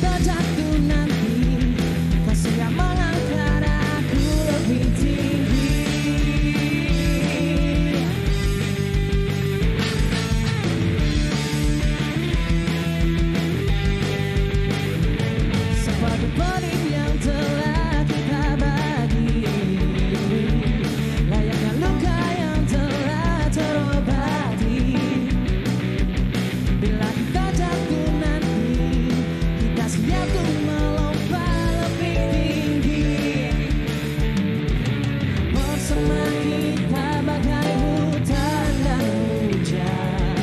jatuh nanti, kasih yang mengangkat aku lebih tinggi. Sebagai benih yang telah kita bagi, layaknya luka yang telah terobati. Bila kita jatuh nanti, kita siap untuk melompat lebih tinggi. Bersama kita bagai hutan dan hujan.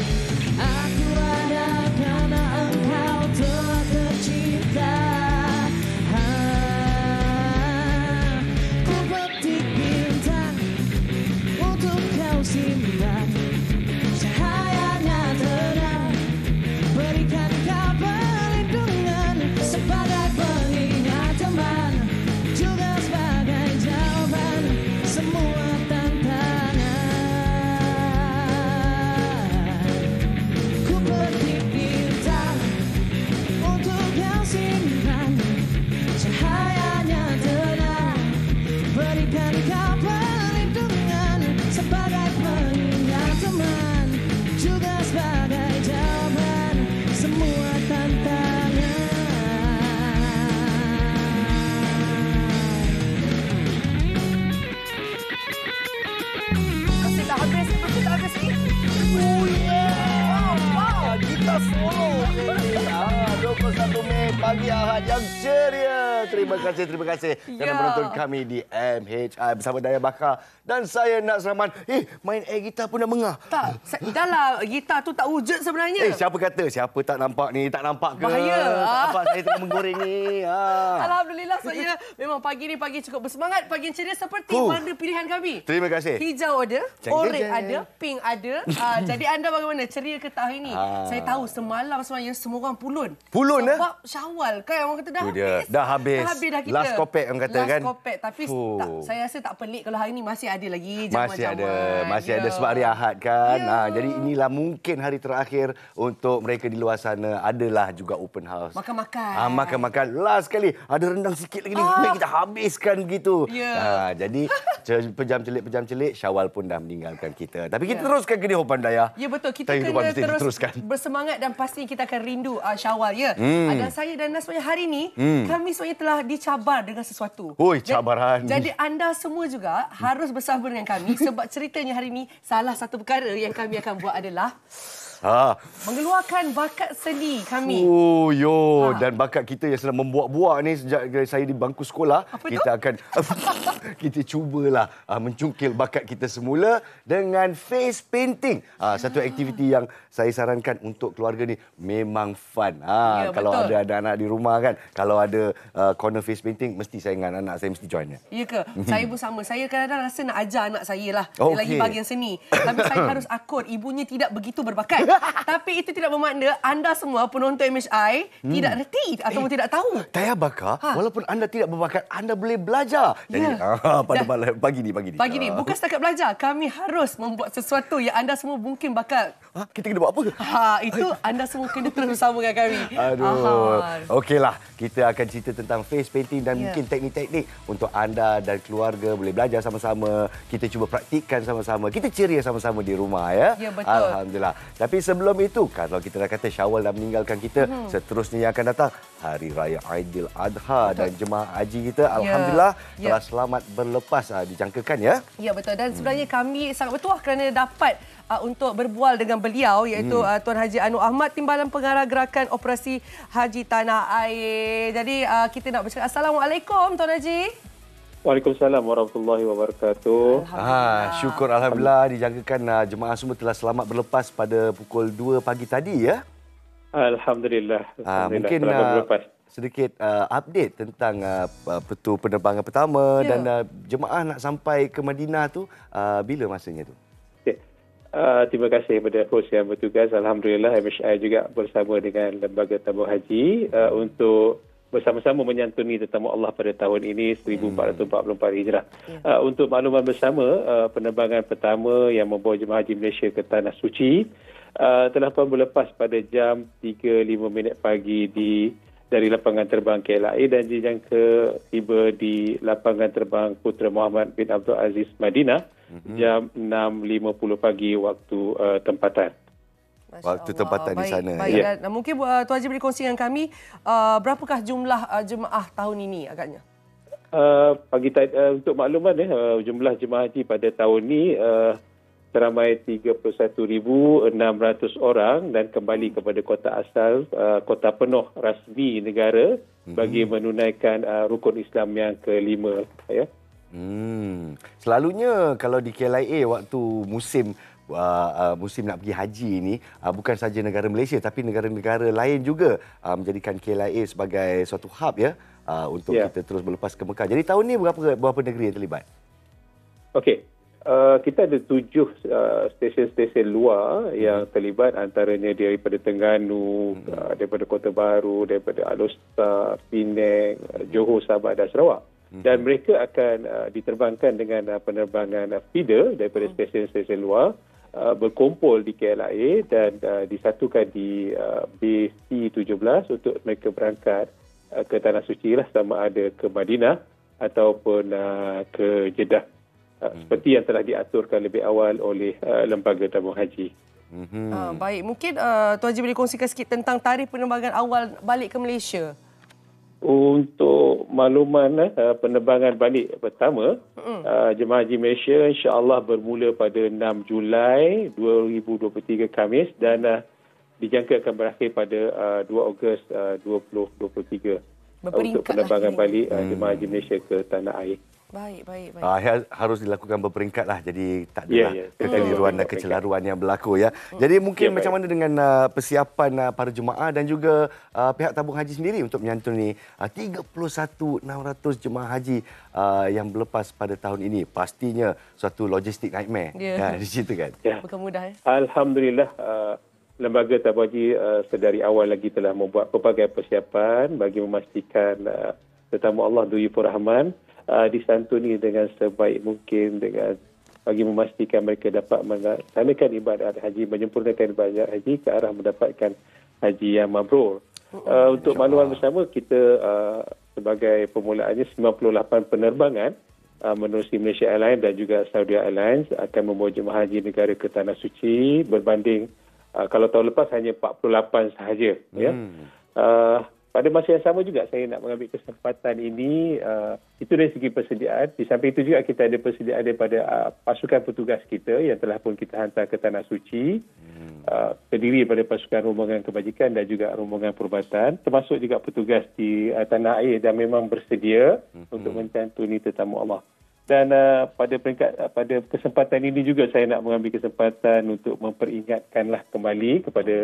Aku ada karena engkau telah tercipta. Ku petik bintang untuk kau simpan. Cahayanya terang, berikan kau perlindungan sebagai pengingat teman, juga sebagai jawaban semua tantangan. Ku petik bintang untuk kau simpan. Cahayanya terang, berikan kau perlindungan sebagai pengingat teman, juga sebagai jawaban semua tantangan. Masih tak habis ni. Oh yeah! Wow, kita solo. 21 Mei pagi Ahad yang ceria. Terima kasih kerana Ya. menonton kami di MHI bersama Daya Bakar dan saya Nak Selamat. Main air gitar pun dah mengah. Tak, dah lah gitar tu tak wujud sebenarnya. Siapa kata? Siapa tak nampak ni? Tak nampak ke? Bahaya. Apa saya tengah menggoreng ni? Alhamdulillah, saya memang pagi ni pagi cukup bersemangat, pagi yang ceria seperti warna pilihan kami. Terima kasih. Hijau ada, Jeng, oranye jeng. ada, pink ada. Jadi anda bagaimana? Ceria ke tak hari ni? Saya tahu semalam sebenarnya semua orang pulun. Pulun, sebab Syawal kan orang kata dah Tu habis. dia. Dah habis. Dah habis dah kita. Last kopek orang kata kan. Last kopek. Tapi tak, saya rasa tak pelik kalau hari ni masih ada lagi Masih jamuan-jamuan. ada sebab hari Ahad kan. Ya. Jadi inilah mungkin hari terakhir untuk mereka di luar sana. Adalah juga open house. Makan-makan. Makan-makan. Last sekali ada rendang sikit lagi ni. Mari kita habiskan gitu. Ya. Jadi pejam celik Syawal pun dah meninggalkan kita. Tapi kita teruskan kehidupan Daya. Ya betul, kita Kehidupan kena kita terus teruskan. bersemangat dan pasti kita akan rindu Syawal ya. Dan saya dan Nas sebenarnya hari ni kami sebenarnya telah dicabar dengan sesuatu. Oi, cabaran. Jadi anda semua juga harus bersama dengan kami sebab ceritanya hari ni salah satu perkara yang kami akan buat adalah mengeluarkan bakat seni kami. Oh, dan bakat kita yang sedang membuak-buak ni sejak saya di bangku sekolah. Apa kita akan kita cubalah mencungkil bakat kita semula dengan face painting. Satu aktiviti yang saya sarankan untuk keluarga ni memang fun. Ya, Kalau betul. ada anak-anak di rumah kan, kalau ada corner face painting, mesti saya dengan anak saya mesti join. Ya ke? Saya pun sama. Saya kadang-kadang rasa nak ajar anak saya lah. Okey. Lagi bahagian seni. Tapi saya harus akur. Ibunya tidak begitu berbakat. Tapi itu tidak bermakna anda semua penonton MHI tidak reti ataupun tidak tahu. Daya Bakar, walaupun anda tidak berbakat, anda boleh belajar. Jadi, pada pagi ni. Pagi ni, bukan setakat belajar. Kami harus membuat sesuatu yang anda semua mungkin bakat. Kita kena buat apa? Itu anda semua kena terus bersama dengan kami. Aduh. Okeylah, kita akan cerita tentang face painting dan mungkin teknik-teknik untuk anda dan keluarga boleh belajar sama-sama. Kita cuba praktikkan sama-sama. Kita ceria sama-sama di rumah ya. Ya, betul. Alhamdulillah. Tapi sebelum itu, kalau kita dah kata Syawal dah meninggalkan kita, seterusnya yang akan datang Hari Raya Aidiladha dan jemaah haji kita alhamdulillah telah selamat berlepas dijangkakan ya. Ya betul, dan sebenarnya kami sangat bertuah kerana dapat untuk berbual dengan beliau iaitu Tuan Haji Anwar Ahmad, Timbalan Pengarah Gerakan Operasi Haji Tanah Air. Jadi kita nak bercakap. Assalamualaikum Tuan Haji. Waalaikumsalam warahmatullahi wabarakatuh. Syukur alhamdulillah dijangkakan jemaah semua telah selamat berlepas pada pukul 2 pagi tadi ya. Alhamdulillah. Mungkin telah berlepas. sedikit update tentang petu penerbangan pertama dan jemaah nak sampai ke Madinah tu bila masanya tu? Okay. Terima kasih kepada host yang bertugas. Alhamdulillah MHI juga bersama dengan Lembaga Tabung Haji untuk bersama-sama menyantuni tetamu Allah pada tahun ini 1444 Hijrah. Untuk makluman bersama, penerbangan pertama yang membawa jemaah haji Malaysia ke Tanah Suci telah pun berlepas pada jam 3.05 pagi di dari lapangan terbang KLIA dan dijangka tiba di lapangan terbang Putera Muhammad bin Abdul Aziz Madinah jam 6.50 pagi waktu tempatan. Masya Waktu Allah. tempatan di sana. Baik. Ya. Dan mungkin Tuan Haji boleh kongsi dengan kami berapakah jumlah jemaah tahun ini agaknya? Untuk makluman jumlah jemaah haji pada tahun ini teramai 31,600 orang dan kembali kepada kota asal, kota penuh rasmi negara bagi menunaikan rukun Islam yang kelima. Ya. Selalunya kalau di KLIA waktu musim nak pergi haji ini, bukan saja negara Malaysia tapi negara-negara lain juga menjadikan KLIA sebagai suatu hub ya untuk kita terus berlepas ke Mekah. Jadi tahun ni berapa negeri yang terlibat? Okey. Kita ada 7 stesen-stesen luar yang terlibat, antaranya daripada Terengganu, daripada Kota Baru, daripada Alor-Setar, Penang, Johor, Sabah dan Sarawak. Dan mereka akan diterbangkan dengan penerbangan feeder daripada stesen-stesen luar, berkumpul di KLIA dan disatukan di base C17 untuk mereka berangkat ke Tanah Suci lah, sama ada ke Madinah ataupun ke Jeddah. Seperti yang telah diaturkan lebih awal oleh Lembaga Tabung Haji. Baik, mungkin Tuan Haji boleh kongsikan sikit tentang tarikh penerbangan awal balik ke Malaysia. Untuk makluman penerbangan balik pertama, Jemaah Haji Malaysia insya-Allah bermula pada 6 Julai 2023 Khamis dan dijangka akan berakhir pada 2 Ogos 2023 untuk penerbangan balik Jemaah Haji Malaysia ke tanah air. Baik. Harus dilakukan berperingkat lah. Jadi tak ada kekeliruan dan kecelaruan yang berlaku ya. Jadi mungkin macam mana dengan persiapan para jemaah dan juga pihak tabung haji sendiri untuk menyantuni 31,600 jemaah haji yang berlepas pada tahun ini. Pastinya suatu logistik nightmare di situ kan. Bukan mudah ya. Alhamdulillah Lembaga Tabung Haji sedari awal lagi telah membuat pelbagai persiapan bagi memastikan tetamu Allah Duyufur Rahman disantuni dengan sebaik mungkin bagi memastikan mereka dapat melaksanakan ibadat haji, menyempurnakan ibadat haji ke arah mendapatkan haji yang mabrur. Untuk makluman bersama, kita sebagai permulaannya 98 penerbangan menerusi Malaysia Airlines dan juga Saudi Airlines akan membawa jemaah haji negara ke Tanah Suci berbanding kalau tahun lepas hanya 48 sahaja. Ya. Pada masa yang sama juga saya nak mengambil kesempatan ini, itu dari segi persediaan. Di samping itu juga kita ada persediaan daripada pasukan petugas kita yang telah pun kita hantar ke Tanah Suci, terdiri daripada pasukan rombongan kebajikan dan juga rombongan perubatan, termasuk juga petugas di tanah air dan memang bersedia untuk mencantuni tetamu Allah. Dan pada kesempatan ini juga saya nak mengambil kesempatan untuk memperingatkanlah kembali kepada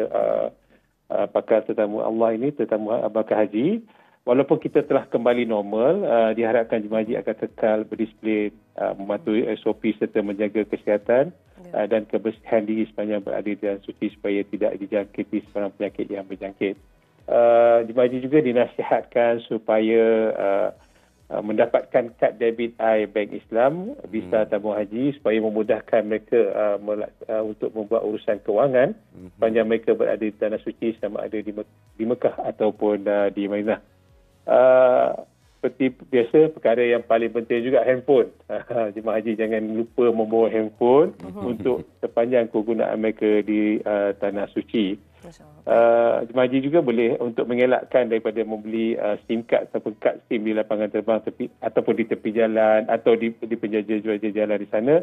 pakar tetamu Allah ini, tetamu bakar haji. Walaupun kita telah kembali normal, diharapkan jemaah haji akan kekal berdisiplin, mematuhi SOP serta menjaga kesihatan dan kebersihan diri sepanjang berada di Tanah Suci supaya tidak dijangkiti sebarang penyakit yang berjangkit. Jemaah haji juga dinasihatkan supaya mendapatkan kad debit Bank Islam, Visa Tabung Haji supaya memudahkan mereka untuk membuat urusan kewangan sepanjang mereka berada di Tanah Suci sama ada di Mekah ataupun di Madinah. Seperti biasa, perkara yang paling penting juga handphone. Jemaah haji jangan lupa membawa handphone untuk sepanjang kegunaan mereka di Tanah Suci. Jemaah haji juga boleh untuk mengelakkan daripada membeli SIM card ataupun kad SIM di lapangan terbang ataupun di tepi jalan atau di penjaja-penjaja jalan di sana.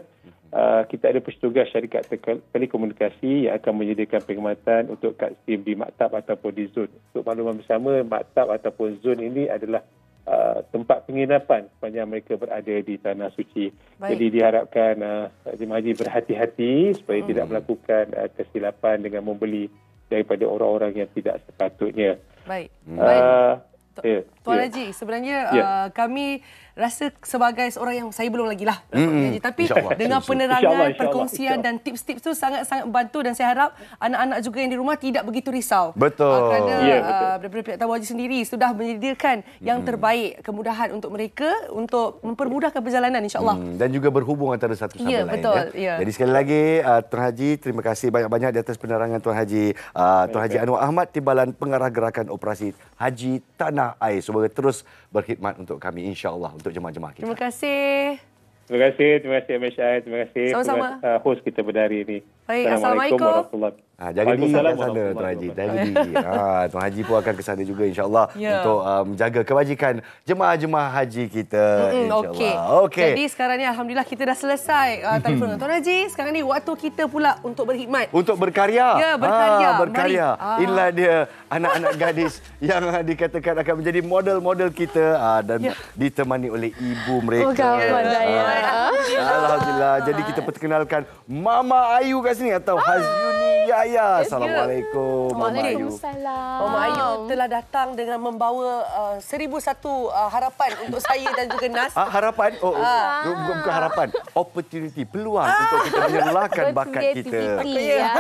Kita ada petugas syarikat telekomunikasi yang akan menyediakan perkhidmatan untuk kad SIM di maktab ataupun di zon. Untuk makluman bersama, maktab ataupun zon ini adalah tempat penginapan sepanjang mereka berada di Tanah Suci. Jadi diharapkan jemaah haji berhati-hati supaya tidak melakukan kesilapan dengan membeli daripada orang-orang yang tidak sepatutnya. Baik. Tuan Ya. Haji, sebenarnya Ya. kami rasa sebagai seorang yang saya belum lagi lah. Tapi InsyaAllah. dengan InsyaAllah, penerangan, insyaAllah, perkongsian dan tips-tips tu sangat-sangat membantu dan saya harap anak-anak juga yang di rumah tidak begitu risau. Betul. Kerana Ya, betul. daripada pihak Tabung Haji sendiri sudah menyediakan yang terbaik, kemudahan untuk mereka untuk mempermudahkan perjalanan insya-Allah. Dan juga berhubung antara satu sama Ya, lain. betul, ya. Jadi sekali lagi Tuan Haji, terima kasih banyak-banyak di atas penerangan Tuan Haji. Tuan Haji Anwar Ahmad, Timbalan Pengarah Gerakan Operasi Haji Tanah Air. Semoga terus berkhidmat untuk kami insya-Allah untuk jemaah-jemaah kita. Terima kasih. Terima kasih MSI. Terima kasih Sama-sama. host kita pada hari ini. Baik, Assalamualaikum Assalamualaikum. warahmatullahi Jaga diri Waalaikumsalam kat sana Tuan warahmatullahi Haji. Jaga diri. Tuan Haji pun akan ke sana juga insya-Allah Ya. untuk menjaga kebajikan jemaah-jemaah haji kita Okey. insya-Allah. Okey. Jadi sekarang ni alhamdulillah kita dah selesai telefon dengan Tuan Haji. Sekarang ni waktu kita pula untuk berkhidmat. Untuk berkarya. Ya, berkarya. Berkarya. Mari. Inilah dia anak-anak gadis yang dikatakan akan menjadi model-model kita dan Ya. ditemani oleh ibu mereka. Oh, kawan saya. Alhamdulillah. Jadi kita perkenalkan Mama Ayu kat sini atau Hazyuni Yaya. Assalamualaikum Mama Ayu. Waalaikumsalam. Mama Ayu telah datang dengan membawa 1001 harapan untuk saya dan juga Nas. Harapan? Bukan harapan. Opportunity, peluang untuk kita menyerlahkan bakat kita. Creativity, ya.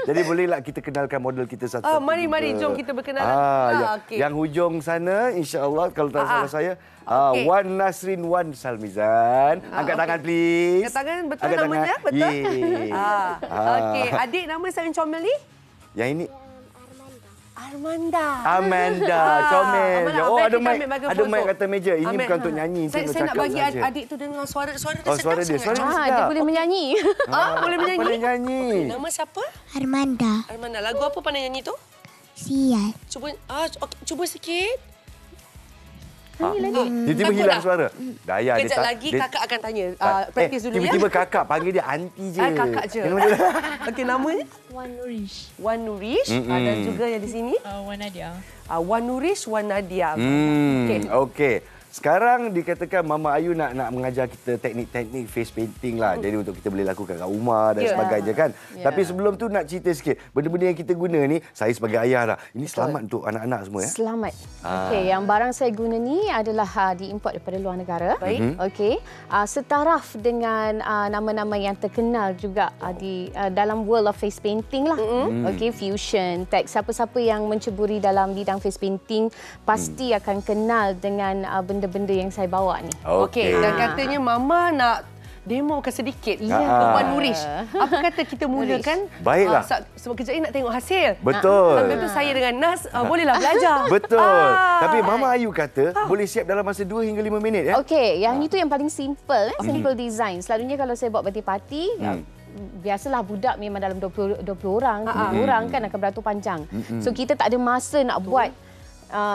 Jadi bolehlah kita kenalkan model kita satu-satu. Mari, juga. jom kita berkenalan. Okey. Yang hujung sana, insya-Allah kalau tak salah saya, Okey. Wan Nasrin Wan Salmizan. Angkat tangan please. Angkat tangan, betul Angkat namanya? tangan. Betul? Yes. Okey, adik nama saya comel ni? Yang ini Armanda. Amanda, comel. Amanda, Oh, baik, ada kita mic. ambil bagi Ada foto. mic kata meja. Ini Ambil, bukan untuk nyanyi, Saya untuk nak cakap bagi saja. adik tu dengar suara dia Oh, sedap suara dia. sangat. Suara dia Dia sedap. boleh menyanyi. Boleh menyanyi? Boleh nyanyi. Nama siapa? Armanda, Armanda. Lagu apa pandai nyanyi tu? sial. Cuba okey, cuba sikit. Tiba-tiba Takut hilang tak? suara. Daya dia Kejap tak. lagi dia- kakak akan tanya. Praktis dulu ya. Tiba-tiba kakak panggil dia aunty je. Kakak je. Okey, namanya? Wan Nurish. Wan Nurish. Dan juga yang di sini? Wan Nadia. Wan Nurish, Wan Nadia. Okey. Okey. Sekarang dikatakan Mama Ayu nak mengajar kita teknik-teknik face painting lah. Jadi untuk kita boleh lakukan kat rumah dan Ya. sebagainya kan. Ya. Tapi sebelum tu nak cerita sikit. Benda-benda yang kita guna ni, saya sebagai ayah dah. Ini selamat untuk anak-anak semua ya. Selamat. Okey, yang barang saya guna ni adalah diimport daripada luar negara. Baik. Okey. Setaraf dengan nama-nama yang terkenal juga di dalam world of face painting lah. Okey, fusion, tag. Siapa-siapa yang menceburi dalam bidang face painting pasti akan kenal dengan benda-benda yang saya bawa ni. Okey, dan katanya Mama nak demokan sedikit Ya. ke Wan Nurish. Apa kata kita mulakan? Baiklah. Sebab kejap ini nak tengok hasil. Betul. Sambil tu saya dengan Nas bolehlah belajar. Betul. Tapi Mama Ayu kata boleh siap dalam masa 2 hingga 5 minit ya. Okey, yang itu yang paling simple, simple design. Selalunya kalau saya buat birthday party, biasalah budak memang dalam 20 orang, 30 orang kan akan beratur panjang. So kita tak ada masa nak buat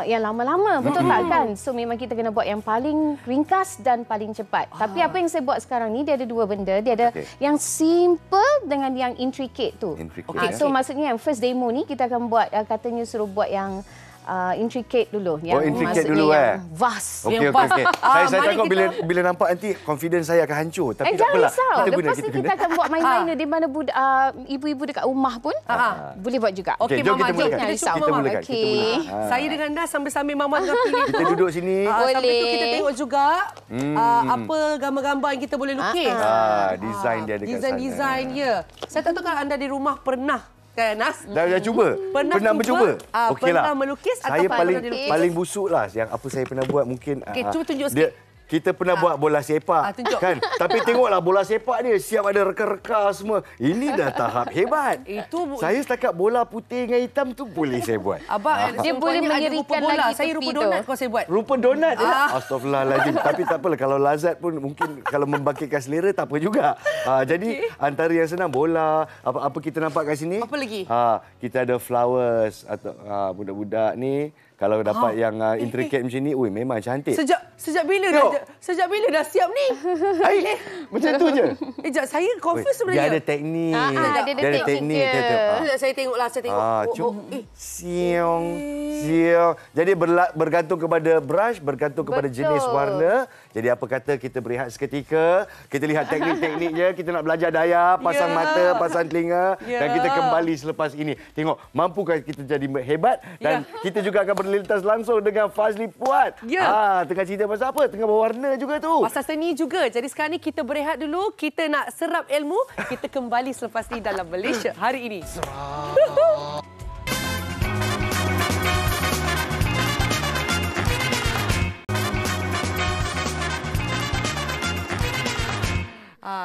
yang lama-lama, betul tak kan? So memang kita kena buat yang paling ringkas dan paling cepat. Tapi apa yang saya buat sekarang ni, dia ada dua benda. Dia ada yang simple dengan yang intricate tu. Intricate, So maksudnya yang first demo ni kita akan buat, katanya suruh buat yang intricate dulu. Yang intricate maksudnya dulu, yang vast. Okey. Mari Saya takut kita- bila nampak nanti confidence saya akan hancur. Tapi tak Jangan apalah. risau. Kita guna, Lepas ni kita akan buat main-main di mana ibu-ibu dekat rumah pun boleh buat juga. Okey, Jom Mama, kita jom mulakan. kita risau. cuba Kita Mama. mulakan. Kita Okey. mulakan. Saya dengan Nas sambil-sambil Mama tengah pilih tu. Kita duduk sini. Sambil tu Boleh. kita tengok juga apa gambar-gambar yang kita boleh lukis. Design dia dekat sana. Design-design ya. Saya tak tahu kalau anda di rumah pernah kan Nas? Dah cuba? Pernah mencuba? cuba? Okeylah. Pernah melukis Saya ataupun paling pernah dilukis? paling busuk lah yang apa saya pernah buat mungkin. Okey, cuba tunjuk dia- sikit. Kita pernah buat bola sepak tunjuk. kan. Tapi tengoklah bola sepak dia siap ada reka-reka semua. Ini dah tahap hebat. Saya setakat bola putih dengan hitam tu boleh saya buat. Abang Dia boleh ada rupa mengeringkan bola. lagi Saya tepi rupa tu. donat kau saya buat. Rupa donat je. Astaghfirullahaladzim. Tapi tak apalah. Kalau lazat pun mungkin kalau membangkitkan selera tak apa juga. Jadi antara yang senang bola. Apa kita nampak kat sini. Apa lagi? Kita ada flowers. Atau budak-budak ni. Kalau dapat yang intricate macam ni. Ui, memang cantik. Sejak bila dah siap ni? Macam tu je. Jap, saya confuse Dia sebenarnya. ada teknik. dia ada teknik dia. Sekejap, saya tengoklah, saya tengok. Siong. Jadi bergantung kepada brush, bergantung kepada jenis Betul. warna. Jadi apa kata kita berehat seketika, kita lihat teknik-tekniknya, kita nak belajar daya, pasang mata, pasang telinga dan kita kembali selepas ini. Tengok, mampukah kita jadi hebat dan kita juga akan lintas langsung dengan Fazli Puat. Ya. Tengah cerita pasal apa? Tengah berwarna juga tu. Pasal seni juga. Jadi sekarang ni kita berehat dulu. Kita nak serap ilmu. Kita kembali selepas ni dalam Malaysia hari ini.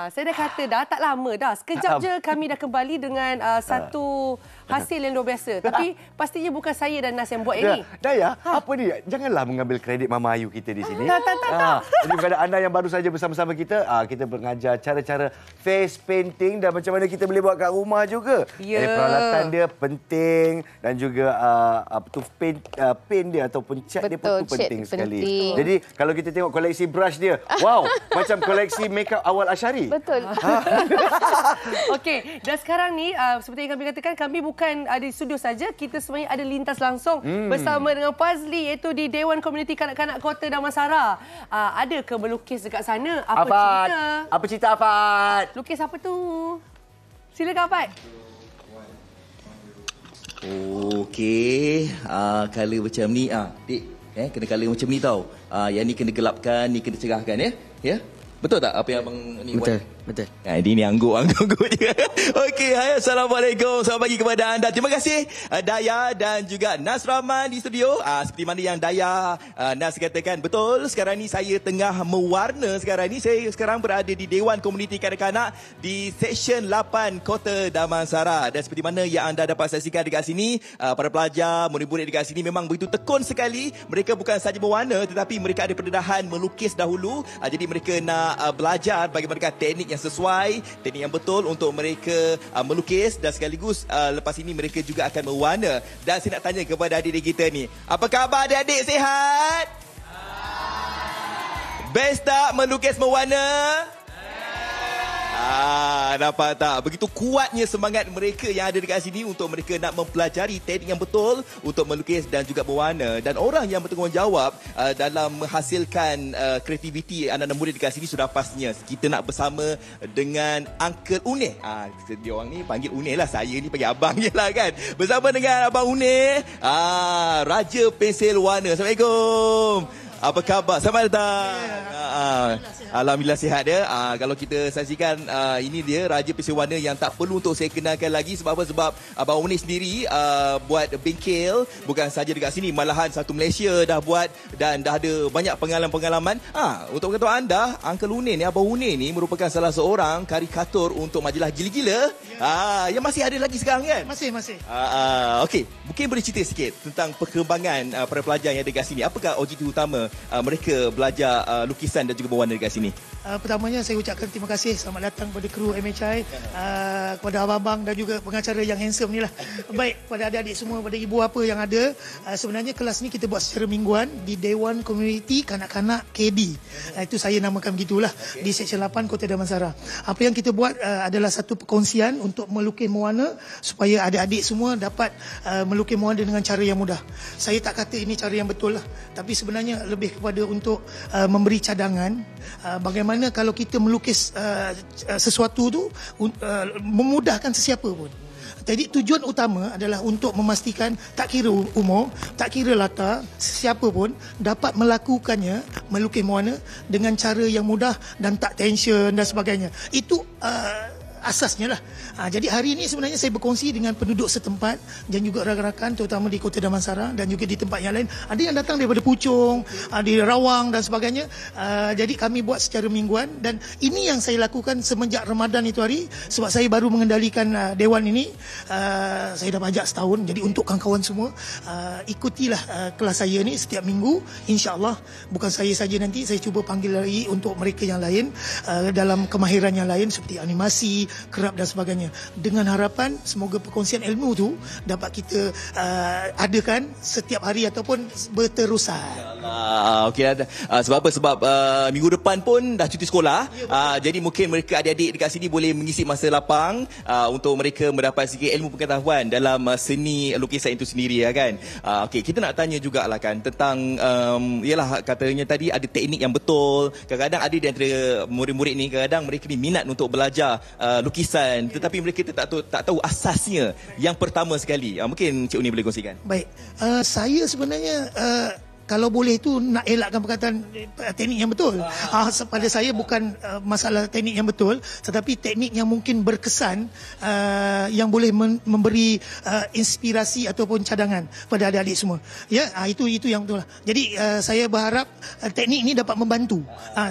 Saya dah kata dah, tak lama dah. Sekejap je kami dah kembali dengan satu hasil yang luar biasa. Tapi pastinya bukan saya dan Nas yang buat ini. Daya, apa ni? Janganlah mengambil kredit Mama Ayu kita di sini. Tak. Jadi kepada anda yang baru saja bersama-sama kita, kita mengajar cara-cara face painting dan macam mana kita boleh buat kat rumah juga. Ya. Jadi peralatan dia penting dan juga paint dia ataupun cat dia pun tu penting sekali. Jadi kalau kita tengok koleksi brush dia, wow, macam koleksi makeup awal Asyari. Betul. Okey, dan sekarang ni seperti yang kami katakan, kami bukan ada di studio saja, kita sebenarnya ada lintas langsung bersama dengan Fazli, iaitu di Dewan Komuniti Kanak-Kanak Kota Damansara. Ada ke melukis dekat sana? Apa cerita? Apa cerita, Afad? Lukis apa tu? Silakan, Afad. Okey, color macam ni. Dik, kena color macam ni tau. Yang ni kena gelapkan, ni kena cerahkan ya. Ya? Betul tak apa yang abang ni buat? Betul. Ini angguk je. Okey, hai, assalamualaikum. Selamat pagi kepada anda. Terima kasih Daya dan juga Nas Rahman di studio. Seperti mana yang Daya, Nas katakan, betul. Sekarang ni saya tengah mewarna. Sekarang ni saya berada di Dewan Komuniti Kanak-Kanak di Seksyen 8 Kota Damansara. Dan seperti mana yang anda dapat saksikan dekat sini, para pelajar, murid-murid dekat sini memang begitu tekun sekali. Mereka bukan sahaja mewarna, tetapi mereka ada pendedahan melukis dahulu. Jadi mereka nak belajar bagaimana teknik yang sesuai, teknik yang betul untuk mereka melukis, dan sekaligus lepas ini mereka juga akan mewarna. Dan saya nak tanya kepada adik-adik kita ni, apa khabar adik-adik, sihat? Best tak melukis mewarna? Nampak tak? Begitu kuatnya semangat mereka yang ada dekat sini untuk mereka nak mempelajari teknik yang betul untuk melukis dan juga berwarna. Dan orang yang bertanggungjawab dalam menghasilkan kreativiti anak-anak murid dekat sini sudah pastinya kita nak bersama dengan Uncle Uneh. Dia orang ni panggil Uneh lah, saya ni panggil abang je lah kan. Bersama dengan Abang Uneh, Raja Pensil Warna. Assalamualaikum. Apa khabar? Selamat datang. Alhamdulillah sihat dia. Kalau kita saksikan, ini dia Raja Pensil Warna yang tak perlu untuk saya kenalkan lagi. Sebab apa? Sebab Abang Uneh sendiri buat bengkel bukan saja dekat sini, malahan satu Malaysia dah buat dan dah ada banyak pengalaman-pengalaman. Untuk pengetahuan anda, Uncle Uneh ni, Abang Uneh ni merupakan salah seorang karikatur untuk majalah Gila-Gila. Yang masih ada lagi sekarang kan? Masih. Okey, mungkin boleh cerita sikit tentang perkembangan para pelajar yang ada dekat sini. Apakah objektif utama mereka belajar lukisan dan juga berwarna dekat sini? Pertamanya saya ucapkan terima kasih, selamat datang kepada kru MHI, kepada abang-abang dan juga pengacara yang handsome ni lah. Baik, kepada adik-adik semua, kepada ibu apa yang ada. Sebenarnya kelas ni kita buat secara mingguan di Dewan Komuniti Kanak-Kanak KB. Itu saya namakan begitulah, di Seksyen 8 Kota Damansara. Apa yang kita buat adalah satu perkongsian untuk melukis mewarna supaya adik-adik semua dapat melukis mewarna dengan cara yang mudah. Saya tak kata ini cara yang betul lah, tapi sebenarnya lebih kepada untuk memberi cadangan bagaimana kalau kita melukis sesuatu tu memudahkan sesiapa pun. Jadi tujuan utama adalah untuk memastikan tak kira umur, tak kira latar, sesiapa pun dapat melakukannya, melukis mewarna dengan cara yang mudah dan tak tension dan sebagainya. Itu asasnya lah. Jadi hari ini sebenarnya saya berkongsi dengan penduduk setempat dan juga rakan-rakan terutama di Kota Damansara dan juga di tempat yang lain. Ada yang datang daripada Puchong, di Rawang dan sebagainya. Jadi kami buat secara mingguan dan ini yang saya lakukan semenjak Ramadan itu hari, sebab saya baru mengendalikan Dewan ini. Saya dah bajak setahun. Jadi untuk kawan-kawan semua, ikutilah kelas saya ni setiap minggu. InsyaAllah bukan saya saja, nanti saya cuba panggil lagi untuk mereka yang lain dalam kemahiran yang lain seperti animasi, kerap dan sebagainya, dengan harapan semoga perkongsian ilmu tu dapat kita adakan setiap hari ataupun berterusan. Okey, sebab apa? Sebab minggu depan pun dah cuti sekolah. Jadi mungkin mereka adik-adik dekat sini boleh mengisi masa lapang untuk mereka mendapat sikit ilmu pengetahuan dalam seni lukisan itu sendiri ya kan. Okey, kita nak tanya jugalah kan tentang yalah, katanya tadi ada teknik yang betul. Kadang-kadang ada di antara murid-murid ni, kadang-kadang mereka ni minat untuk belajar lukisan, tetapi mereka tak tahu asasnya yang pertama sekali. Mungkin Cik Uni boleh kongsikan. Baik, saya sebenarnya kalau boleh tu nak elakkan perkataan teknik yang betul. Pada saya bukan masalah teknik yang betul, tetapi teknik yang mungkin berkesan, yang boleh memberi inspirasi ataupun cadangan pada adik-adik semua. Ya, itu yang betul lah. Jadi saya berharap teknik ini dapat membantu.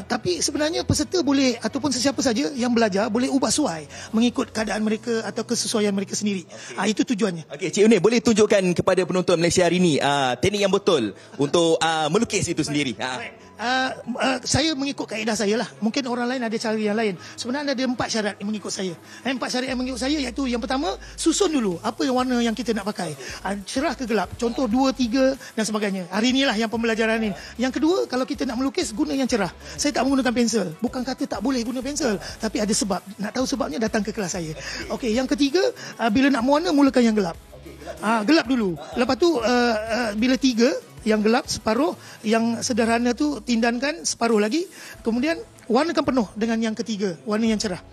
Tapi sebenarnya peserta boleh ataupun sesiapa saja yang belajar boleh ubah suai mengikut keadaan mereka atau kesesuaian mereka sendiri. Itu tujuannya. Okey, Cik Uni boleh tunjukkan kepada penonton Malaysia hari ini teknik yang betul untuk melukis itu sendiri. Saya mengikut kaedah saya lah. Mungkin orang lain ada cara yang lain. Sebenarnya ada 4 syarat yang mengikut saya. 4 syarat yang mengikut saya iaitu yang pertama, susun dulu apa yang warna yang kita nak pakai. Cerah ke gelap. Contoh 2, 3 dan sebagainya. Hari inilah yang pembelajaran ini. Yang kedua, kalau kita nak melukis, guna yang cerah. Saya tak menggunakan pensel. Bukan kata tak boleh guna pensel, tapi ada sebab. Nak tahu sebabnya, datang ke kelas saya. Okey, yang ketiga, bila nak mewarna, mulakan yang gelap. Gelap dulu. Lepas tu bila 3 yang gelap separuh, yang sederhana tu tindankan separuh lagi, kemudian warnakan penuh dengan yang ketiga, warna yang cerah.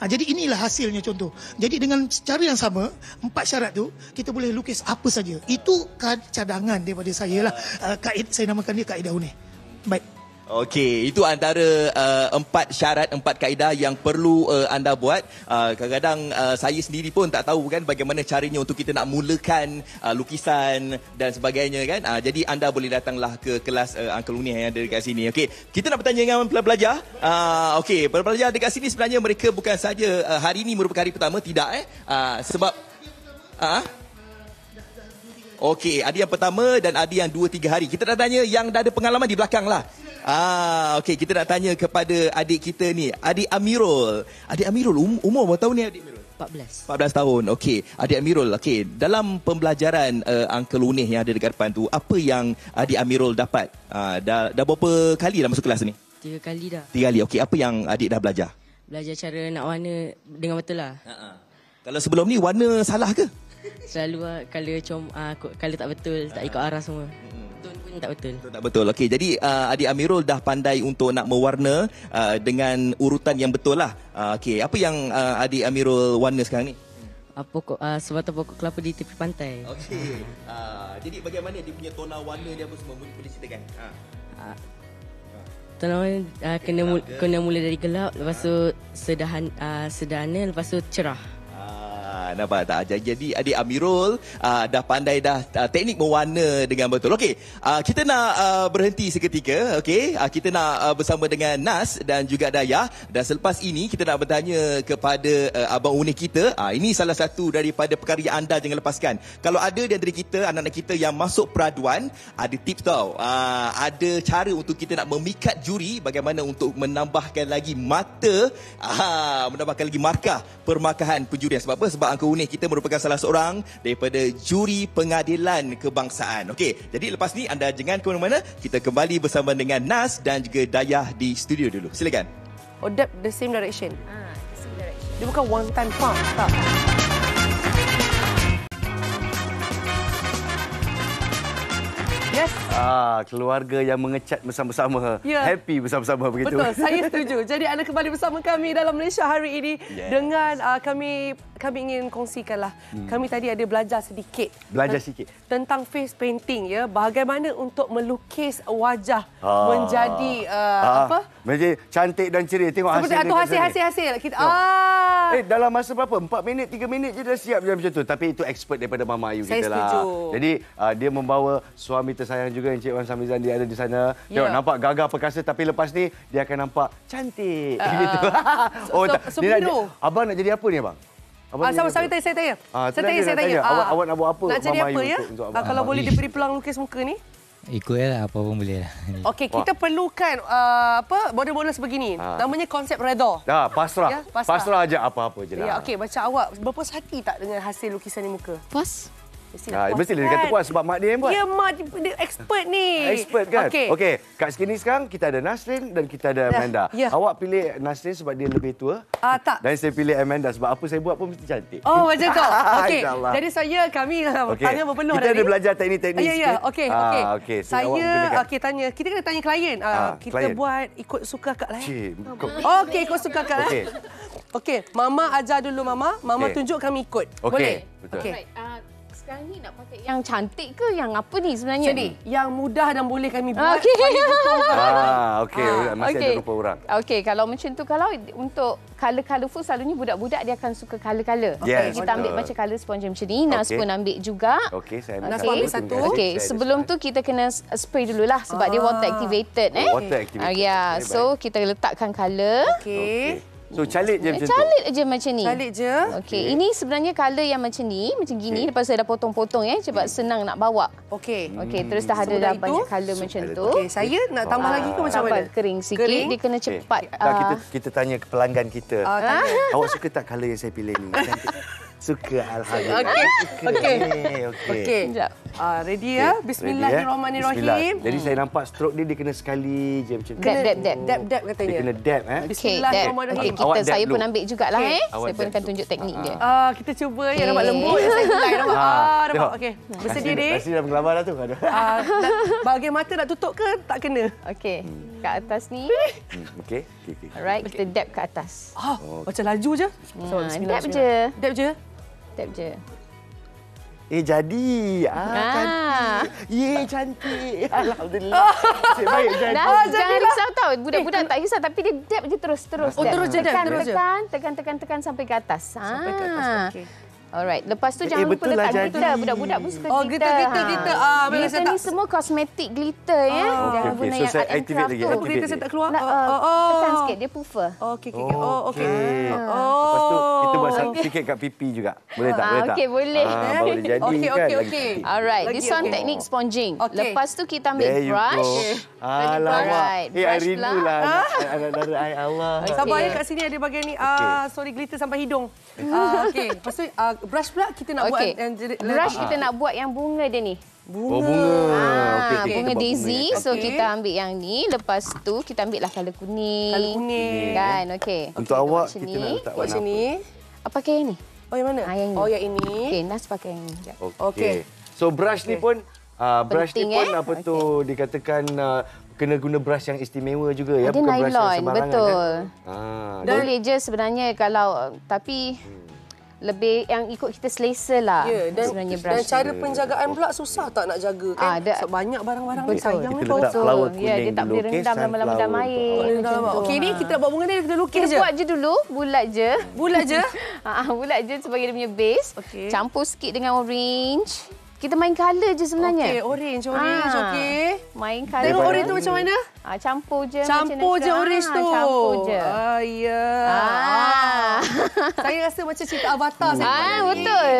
Jadi inilah hasilnya contoh. Jadi dengan cara yang sama, 4 syarat tu kita boleh lukis apa saja. Itu cadangan daripada saya lah. Saya namakan dia kaedah Uni. Baik. Okey, itu antara 4 syarat, 4 kaedah yang perlu anda buat. Kadang-kadang saya sendiri pun tak tahu kan bagaimana caranya untuk kita nak mulakan lukisan dan sebagainya kan. Jadi anda boleh datanglah ke kelas Uncle Uni yang ada dekat sini. Okey, kita nak bertanya dengan pelajar. Okey, pelajar dekat sini sebenarnya mereka bukan saja hari ini merupakan hari pertama, tidak sebab okey, ada yang pertama dan ada yang 2-3 hari. Kita nak tanya yang dah ada pengalaman di belakang lah. Okey, kita nak tanya kepada adik kita ni, adik Amirul. Adik Amirul, umur berapa tahun ni adik Amirul? 14 tahun. Okey, adik Amirul, okey, dalam pembelajaran Uncle Unih yang ada dekat depan tu, apa yang adik Amirul dapat? Dah berapa kali dah masuk kelas ni? 3 kali dah. 3 kali. Okey, apa yang adik dah belajar? Belajar cara nak warna dengan betul lah. Kalau sebelum ni warna salah ke? Selalu color tak betul, tak ikut arah semua. Tone pun tak betul. Tak betul. Okey, jadi adik Amirul dah pandai untuk nak mewarna dengan urutan yang betul lah. Okey, apa yang adik Amirul warna sekarang ni? Sebatang pokok kelapa di tepi pantai. Okey. Jadi bagaimana dia punya tona warna dia apa semua, boleh ceritakan? Tona warna kena mula dari gelap, lepas tu sederhana, lepas tu cerah. Nampak tak? Jadi adik Amirul dah pandai dah teknik mewarna dengan betul. Okey, kita nak berhenti seketika. Okey, kita nak bersama dengan Nas dan juga Dayah. Dan selepas ini kita nak bertanya kepada Abang Unih kita. Ini salah satu daripada perkara yang anda jangan lepaskan. Kalau ada di antara kita, anak-anak kita yang masuk peraduan, ada tips tau. Ada cara untuk kita nak memikat juri, bagaimana untuk menambahkan lagi mata, menambahkan lagi markah permakahan penjurian. Sebab apa? Sebab Uncle Unih kita merupakan salah seorang daripada juri pengadilan kebangsaan. Okey, jadi lepas ni anda jangan ke mana-mana. Kita kembali bersama dengan Nas dan juga Dayah di studio dulu. Silakan. The same direction. The same direction. Dia bukan one time pump, tak. Yes. Keluarga yang mengecat bersama-sama, happy bersama-sama begitu. Betul, saya setuju. Jadi anda kembali bersama kami dalam Malaysia hari ini dengan kami ingin kongsikanlah. Kami tadi ada belajar sedikit. Tentang face painting ya, bagaimana untuk melukis wajah menjadi menjadi cantik dan ceria. Tengok seperti hasil kita. Dalam masa berapa? 4 minit, 3 minit je dah siap macam tu. Tapi itu expert daripada Mama Ayu kita lah. Setuju. Jadi dia membawa suami tersayang juga, Encik Wan Samizan, dia ada di sana. Tengok, nampak gagah perkasa, tapi lepas ni dia akan nampak cantik gitu. Abang nak jadi apa ni abang? Saya tanya. Saya tanya. Awak nak buat apa? Nak jadi apa ya? Kalau boleh diberi peluang lukis muka ni? Ikutlah apa pun boleh lah. Okey, kita perlukan model-model sebegini. Namanya konsep redha. Pasrah. Pasrah aja apa-apa je lah. Ya, okey, macam awak berpuas hati tak dengan hasil lukisan di muka? Puas. Mesti dia kata puas sebab mak dia yang buat. Ya, mak dia expert ni. Expert kan? Okey, kat sini sekarang kita ada Nasrin dan kita ada Amanda. Awak pilih Nasrin sebab dia lebih tua. Tak. Dan saya pilih Amanda sebab apa saya buat pun mesti cantik. Oh, macam tu. Okey. Jadi kami tanya berpenuh kita ada belajar teknik-teknik sikit. Ya, okey. Saya tanya, kita kena tanya klien. Kita klien. buat ikut suka akak lain. Cik. Okey, ikut suka akak lain. Okey, Mama ajar dulu Mama. Mama tunjuk kami ikut. Okey, Boleh? betul. Okey. Right. Sekarang ni nak pakai yang cantik ke yang apa ni sebenarnya? Jadi, yang mudah dan boleh kami buat. Okey. Okey. Masih ada rupa orang. Okey, kalau macam tu, kalau untuk colour-colourful, selalunya budak-budak dia akan suka colour-colour. Yes, Kita ambil betul. macam colour sponge macam ni. Nas pun ambil juga. Okey, saya ambil Nas satu. ambil satu. Okey, sebelum tu kita kena spray dululah sebab dia water activated. Water activated. Ya, Okey, so kita letakkan colour. Okey. So, calit je macam tu. Calit aja macam ni. Calit je. Okey, ini sebenarnya colour yang macam ni, macam gini. Lepas tu saya dah potong-potong sebab senang nak bawa. Okey. Okey, terus dah ada Semudah dah itu? banyak colour macam tu. Okey, saya nak tambah lagi ke macam mana? Tambah kering sikit, Kering? dia kena cepat. Kita tanya ke pelanggan kita. Tanya. Awak suka tak colour yang saya pilih ni? Cantik. Suka, alhamdulillah. Okey. Suka. Okey. Okey. Okey. Sekejap. Ready ya? Bismillahirrahmanirrahim. Bismillah. Jadi saya nampak stroke dia kena sekali je macam tu. Dab, dab, dab. Dab katanya. Dia kena dab Okey, Bismillahirrahmanirrahim. Okey, Awak dab saya pun dulu. ambil jugalah Awak Saya pun dab akan dulu. tunjuk teknik dia. Kita cuba ya nampak lembut yang saya gelai nampak. Nampak. Tengok. Okey. Bersedia dik. Nasi dah mengelabar dah tu. Bahagian mata nak tutup ke tak kena? Okey, kat atas ni. Okey. Alright, kita dab kat atas. Macam laju je. Dab je. Dab je. Dab je. Jadi. Cantik. Ye, cantik. Alhamdulillah. Cik baik jadi. Jangan risau tau. Budak-budak tak risau tapi dia dab je terus. Oh, dab. terus je dab, terus je. Tekan sampai ke atas. Sampai ke atas. Okey. Alright, lepas tu jangan lupa betul lah letak glitter. jadi. Budak-budak pun suka Oh, glitter. glitter. Memang Glitter saya ni tak... semua kosmetik glitter ya. Jangan okey. guna So, yang saya art and activate craft lagi, tu. activate. Glitter saya tak keluar. Tekan sikit, dia puffer. Okey. Okey. Lepas tu kita buat sikit kat pipi juga. Boleh tak? Boleh tak? Okey, boleh. Baru dia jadi Okey, kan. okey, lagi okey. cantik. Alright, Lagi, this one okey. teknik sponging. Okey. Lepas tu kita ambil There you brush. go. Alamak. Alright, I brush rindu lah anak dara I. Allah. Sabar Okey. ya kat sini ada bahagian ni. Sorry, glitter sampai hidung. Okey. Lepas tu brush pula kita nak buat Okey. yang Brush kita nak buat yang bunga dia ni. Oh, bunga. Okey, kita Bunga buat daisy. bunga. So Okey. kita ambil yang ni. Lepas tu kita ambil lah colour kuning. Colour kuning. Kan, okey. Untuk Okey, awak, macam kita ni. nak letak Buat warna macam ni. Apa pakai yang ni? Oh, yang mana? Yang ni. Oh, yang ini. Okey, Nas pakai yang ni. Sekejap. apa. Okey. Okey. So brush ni pun brush Penting, ni pun apa tu dikatakan kena guna brush yang istimewa juga ya, Dia bukan brush yang nylon, sembarangan. betul. Kan? Boleh je sebenarnya kalau tapi lebih yang ikut kita selesa lah Ya, sebenarnya dan brush. cara penjagaan pula susah tak nak jaga kan? Sebab banyak barang-barang ni Betul. sayang Kita ni letak bau. flower Ya, dia kuning tak dulu, boleh okey? rendam dalam Sunflower air. tu. macam tu. Okey, ni kita nak buat bunga ni kita lukis Kita je. buat je dulu, bulat je. Bulat je. Bulat je sebagai dia punya base. Okey. Campur sikit dengan orange. Kita main colour je Okey, sebenarnya. orange, okey. Main colour. Tengok orange tu macam mana? Campur je. Campur je orange tu. Campur je. Ya. Saya rasa macam cerita Avatar saya. Betul.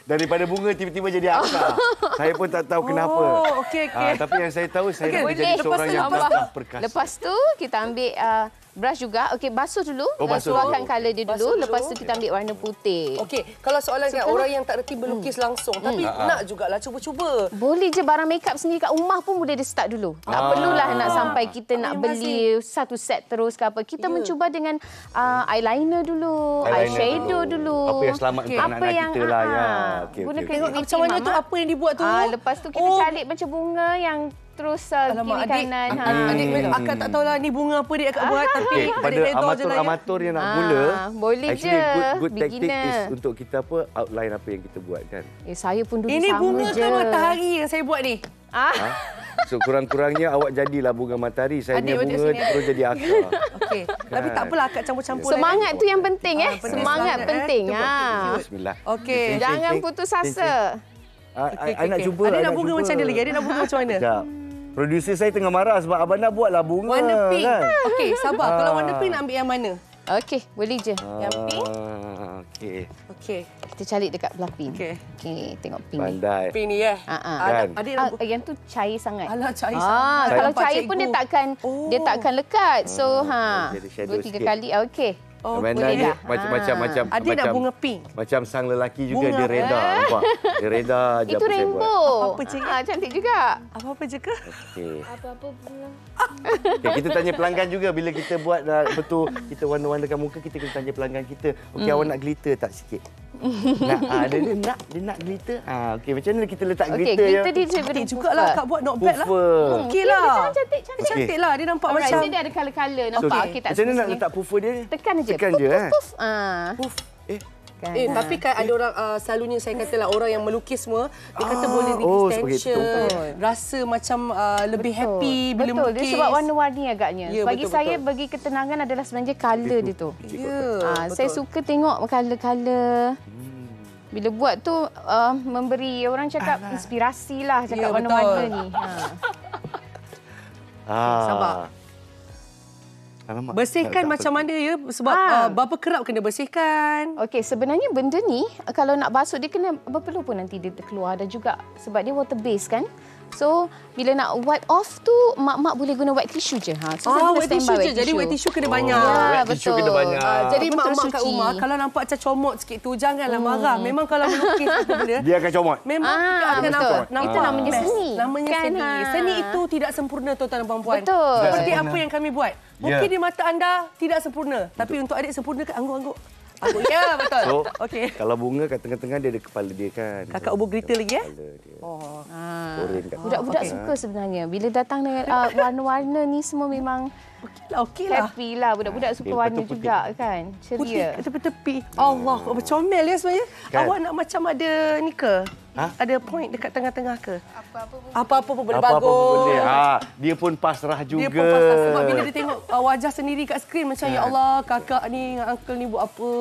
Daripada bunga tiba-tiba jadi akar. Saya pun tak tahu kenapa. Oh, okey. Tapi yang saya tahu saya nak Boleh. jadi seorang yang tatap perkasa. Lepas tu kita ambil brush juga. Okey, basuh dulu. Oh, basuh Keluarkan dulu. colour dia dulu. Basuh dulu. Lepas tu kita ambil warna putih. Okey, kalau soalan kan orang yang tak reti berlukis langsung tapi nak jugalah cuba-cuba. Boleh je barang makeup sendiri kat rumah pun boleh dia start dulu. Tak perlulah nak sampai kita nak beli satu set terus ke apa. Kita mencuba dengan eyeliner dulu, eyeshadow dulu. Apa yang selamat untuk anak-anak kita lah ya. Okey, guna okey, teknik okey. Macam mana tu apa yang dibuat tu? Lepas tu kita calik macam bunga yang terus kiri kanan. Adik akak tak tahulah ni bunga apa dia akak buat tapi Okey, kepada adik redha je lah ya. amatur yang nak mula, boleh actually je, good tactic beginner. is untuk kita apa outline apa yang kita buat kan. Saya pun dulu Ini sama bunga je. ke matahari yang saya buat ni? So kurang-kurangnya awak jadilah bunga matahari. Saya Adik punya duduk bunga sini. terus jadi akar. Okey. Tapi tak apalah akak campur-campur. Semangat tu yang penting Semangat penting. Bismillah. Okey. Jangan putus asa. I nak cuba. Adik nak bunga macam mana lagi? Adik nak bunga macam mana? Sekejap. Producer saya tengah marah sebab abang nak buatlah bunga. Warna pink. Kan? Okey, sabar. Kalau warna pink nak ambil yang mana? Okey, boleh je. Yang pink? Okey. Okey. Kita calik dekat belah pink. Okey. Okey, tengok pink ni. Pandai. Pink ni Kan? Adik nak Yang tu cair sangat. Alah, cair sangat. Kalau Nampak cair pun cikgu. dia takkan lekat. So jadi shadow 2-3 sikit. kali. Okey. Amanda boleh ni dah. macam Adik nak bunga pink. Macam sang lelaki juga Bunga. dia reda, nampak? Dia reda je Itu apa saya buat. rainbow. Apa cik? Cantik juga. Apa-apa je ke? Okey. Apa-apa bunga. Okay, kita tanya pelanggan juga bila kita buat betul kita warna-warnakan muka, kita kena tanya pelanggan kita. Okey, awak nak glitter tak sikit? Nak dia nak glitter. Okey, macam mana kita letak Okey, glitter glitter ya? dia Cantik jugalah akak buat not bad lah. Puffer. Okey lah. Cantik. Cantik lah. Dia nampak Alright, macam so dia ada colour-colour. Nampak? Okey, tak macam mana nak semestinya. letak puffer dia? Tekan je. Tekan je. Puff. Puff. Kan. Tapi kan ada orang selalunya saya katalah orang yang melukis semua dia kata boleh release tension, rasa macam lebih happy bila betul. melukis. Dia sebab warna-warni agaknya. Ya, Bagi betul, saya betul. bagi ketenangan adalah sebenarnya colour dia tu. Ya, Saya suka tengok colour-colour. Bila buat tu memberi orang cakap inspirasi lah cakap warna-warna ni. Sabar. Alamak, Bersihkan macam mana ya? Sebab berapa kerap kena bersihkan? Okey, sebenarnya benda ni kalau nak basuh dia kena berpeluh pun nanti dia terkeluar dan juga sebab dia water based kan. So, bila nak wipe off tu mak-mak boleh guna wet tissue je. So, saya guna wet tissue je. Jadi wet tissue kena banyak. Ya, wet tissue kena banyak. Jadi Betul, mak-mak kat suci. rumah kalau nampak macam comot sikit tu janganlah marah. Memang kalau melukis apa benda Dia akan comot. memang kita akan betul. nampak. Itu namanya seni. Namanya Kan, seni. Seni itu tidak sempurna tuan-tuan dan puan-puan. Betul. Seperti apa yang kami buat. Mungkin di mata anda tidak sempurna. Tapi untuk adik sempurna kan angguk-angguk. Ya, betul. So, Okey. kalau bunga kat tengah-tengah dia ada kepala dia kan. Kakak ubur gerita lagi Kepala dia. Ah. Kat Budak-budak suka sebenarnya. Bila datang dengan warna-warna ni semua memang Okey lah. happy lah. Budak-budak suka warna putih. juga kan. Putih Ceria. kat tepi-tepi. Allah, comel ya sebenarnya. Kan? Awak nak macam ada ni ke? Ha? Ada point dekat tengah-tengah ke? Apa-apa pun boleh Apa-apa pun bagus. boleh. Dia pun pasrah juga. Dia pun pasal sebab bila dia tengok wajah sendiri kat skrin macam ya Allah, kakak ni dengan uncle ni buat apa?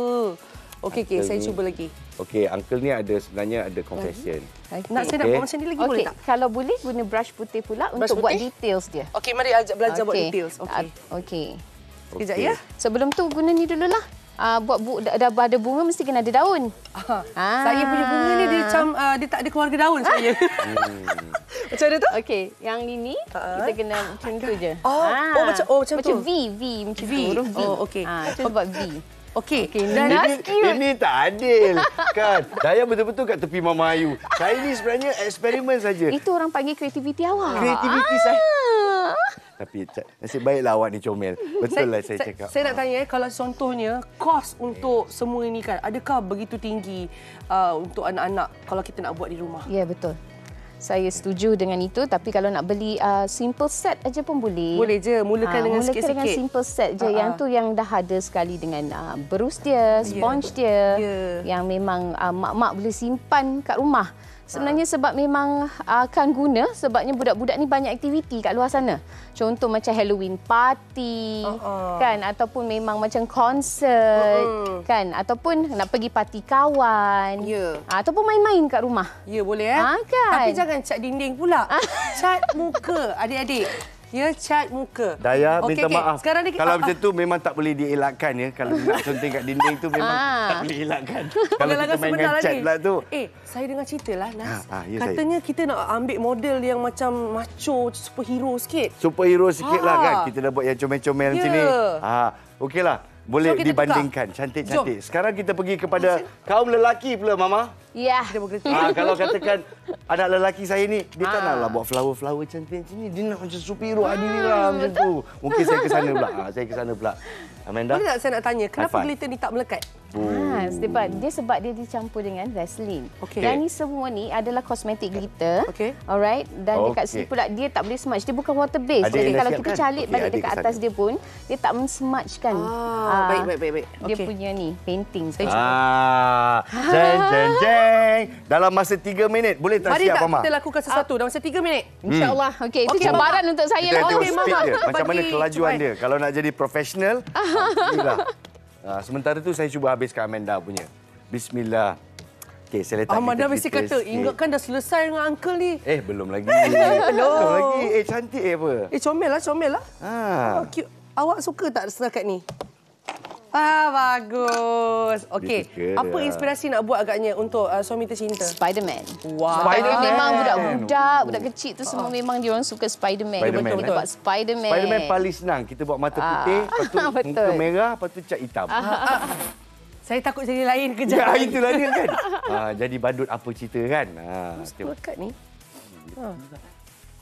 Okey, saya cuba lagi. Okey, uncle ni sebenarnya ada confession. Nak saya nak buat macam ni lagi boleh Okey, tak? kalau boleh guna brush putih pula Brush untuk buat putih? details dia. Okey, mari belajar buat details. Okey. Okey. Sekejap ya. Sebelum tu guna ni dululah. Buat dah ada bunga mesti kena ada daun. Saya punya bunga ni dia macam dia tak ada keluarga daun saya. Macam mana tu? Okey, yang ini kita kena macam tu je. Macam tu. Macam V macam tu, huruf V. Oh, okey. Cuba buat V. Okey. Dan Ini tak adil. Kan? Daya betul-betul kat tepi Mama Ayu. Saya ni sebenarnya eksperimen saja. itu orang panggil kreativiti awak. Kreativiti saya. Tapi nasib baiklah awak ni comel. Betul lah saya cakap. Saya nak tanya, kalau contohnya kos untuk semua ini kan, adakah begitu tinggi untuk anak-anak kalau kita nak buat di rumah? Ya, betul. Saya setuju dengan itu, tapi kalau nak beli simple set aja pun boleh. Boleh je, mulakan dengan sikit-sikit. Mulakan dengan simple set je. Yang tu yang dah ada sekali dengan berus dia, sponge dia, yang memang mak-mak boleh simpan kat rumah. Sebenarnya sebab memang akan guna sebabnya budak-budak ni banyak aktiviti kat luar sana. Contoh macam Halloween party kan, ataupun memang macam konsert kan, ataupun nak pergi parti kawan. Ataupun main-main kat rumah. Ya, boleh kan? Tapi jangan cat dinding pula. Cat muka adik-adik. Ya, cat muka. Daya, minta maaf. Sekarang ni kalau macam tu memang tak boleh dielakkan ya. Kalau nak conteng kat dinding tu memang tak boleh elakkan. Kalau kita main dengan cat pula tu. Saya dengar cerita lah, Nas. Ya, katanya kita nak ambil model yang macam macho, superhero sikit. Superhero sikit lah kan. Kita dah buat yang comel-comel macam ni. Okeylah. Boleh dibandingkan. Cantik-cantik. Sekarang kita pergi kepada kaum lelaki pula, Mama. Ya. Kalau katakan anak lelaki saya ni, dia tak naklah buat flower-flower cantik macam ni. Dia nak macam superhero Adila macam tu. Mungkin saya ke sana pula. Saya ke sana pula. Amanda? Boleh tak saya nak tanya, kenapa glitter ni tak melekat? Sebab dia dicampur dengan Vaseline. Dan ni semua ni adalah kosmetik glitter. Alright. Dan dekat sini pula dia tak boleh smudge. Dia bukan water based. Jadi kalau kita calik balik dekat atas dia pun, dia tak men-smudge kan. Baik. Dia punya ni painting. Jeng. Dalam masa 3 minit. Boleh tak siap, Mama? Mari kita lakukan sesuatu dalam masa 3 minit. InsyaAllah. Okey, itu cabaran untuk saya. Kita tengok Mama. speed dia. Macam mana kelajuan dia. Kalau nak jadi profesional, alhamdulillah. Sementara tu saya cuba habiskan Amanda punya. Bismillah. Okey, saya letak Amanda mesti kata, ingatkan dah selesai dengan uncle ni. Belum lagi. Belum lagi. Cantik apa? Comel lah. Cute. Awak suka tak setakat ni? Bagus. Okey. Apa inspirasi nak buat agaknya untuk suami tercinta? Spiderman. Wow. Spiderman. Memang budak-budak, budak kecil tu semua memang diorang suka Spiderman. Kita buat Spiderman. Spiderman paling senang. Kita buat mata putih, lepas tu muka merah, lepas tu cat hitam. Saya takut jadi lain kejap. Ya, itulah dia kan. Jadi badut apa cerita kan? Dekat ni.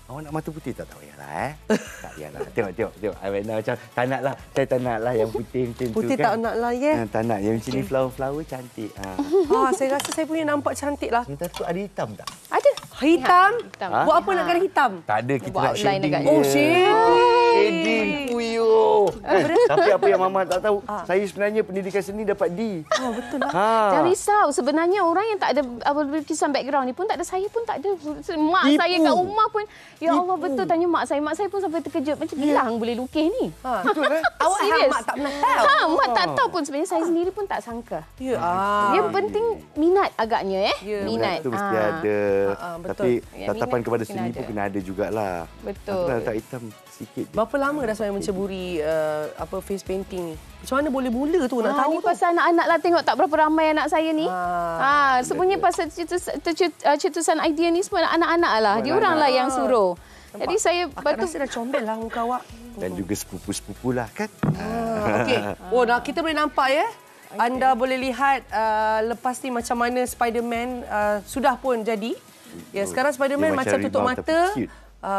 Awak nak mata putih tak? Tak payahlah. Tak payahlah. Tengok. Amanda macam tak naklah. Saya tak naklah yang putih macam tu kan. Putih tak naklah ya. Tak nak. Yang macam ni flower-flower cantik. Saya rasa saya punya nampak cantik lah. Sementara tu ada hitam tak? Ada. Hitam? Buat apa nak gana hitam? Tak ada. Kita nak shading dia. Oh, shading. Edin Puyo. Tapi apa yang Mama tak tahu, saya sebenarnya pendidikan seni dapat D. Betul lah. Jangan risau. Sebenarnya orang yang tak ada lukisan background ni pun tak ada. Saya pun tak ada. Mak saya kat rumah pun. Ya Allah, betul tanya mak saya. Mak saya pun sampai terkejut. Macam gila hang boleh lukis ni. Betul Awak mak tak pernah tahu. Mak tak tahu pun sebenarnya. Saya sendiri pun tak sangka. Yang penting minat agaknya. Minat. Itu mesti ada. Tapi Ya, tatapan minat kepada kena seni ada. pun kena ada jugalah. Betul. Aku letak hitam sikit. Berapa lama dah sebenarnya menceburi face painting ni? Macam mana boleh mula tu nak tahu Ni tu? pasal anak-anak lah, tengok tak berapa ramai anak saya ni. Sebenarnya pasal cetusan idea ni semua anak-anak lah. Dia orang lah yang suruh. Jadi saya Akak rasa dah comel lah muka awak. Dan juga sepupu-sepupu lah kan. Okey. Kita boleh nampak ya. Anda boleh lihat lepas ni macam mana Spiderman sudah pun jadi. Ya, sekarang Spiderman Dia macam tutup rimau mata, tapi cute.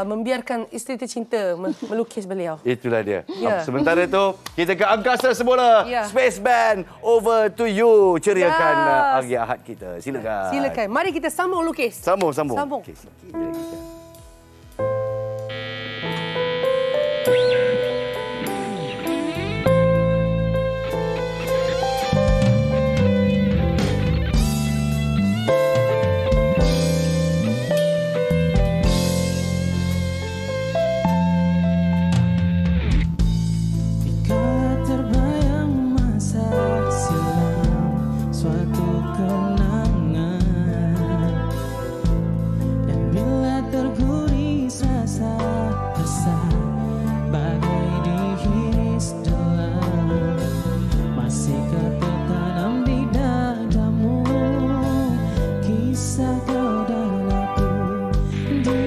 membiarkan isteri tercinta melukis beliau. Itulah dia. Ya. Sementara itu, kita ke angkasa semula. Ya. Space Band, over to you. Ceriakan Yes. hari Ahad kita. Silakan. Silakan. Mari kita sambung lukis. Sambung. Sambung. Okey, sikit je kita. Terbayang masa silam suatu kenangan, dan bila terguris rasa resah bagai dihiris dalam, masihkah tertanam di dadamu kisah kau dan aku di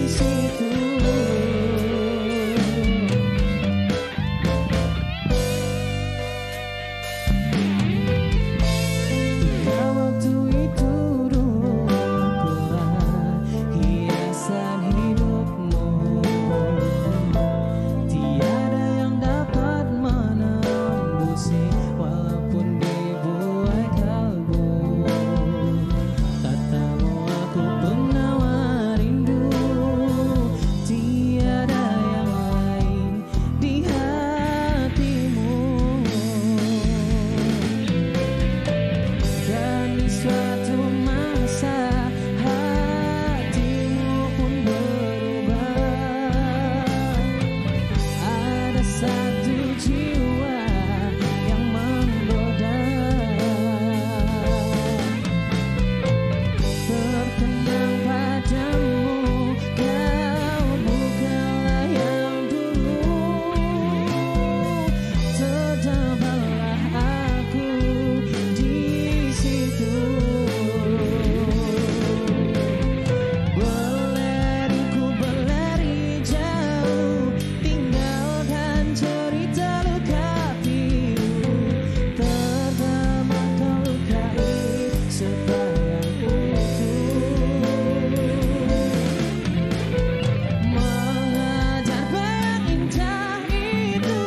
situ. Waktu itu dulu akulah hiasan hidupmu. Tiada yang dapat menembusi walaupun dibuai kalbu. Katamu aku penawar rindu. Tiada yang lain di hatimu. Dan di suatu masa hatimu pun berubah. Ada satu jiwa yang menggoda. Terkenang padamu, kau bukanlah yang dulu. Terdampaklah aku di situ. Berlari jauh, tinggalkan cerita luka pilu. Pertama kau lukai sebayang itu. Mengajar bayang indah itu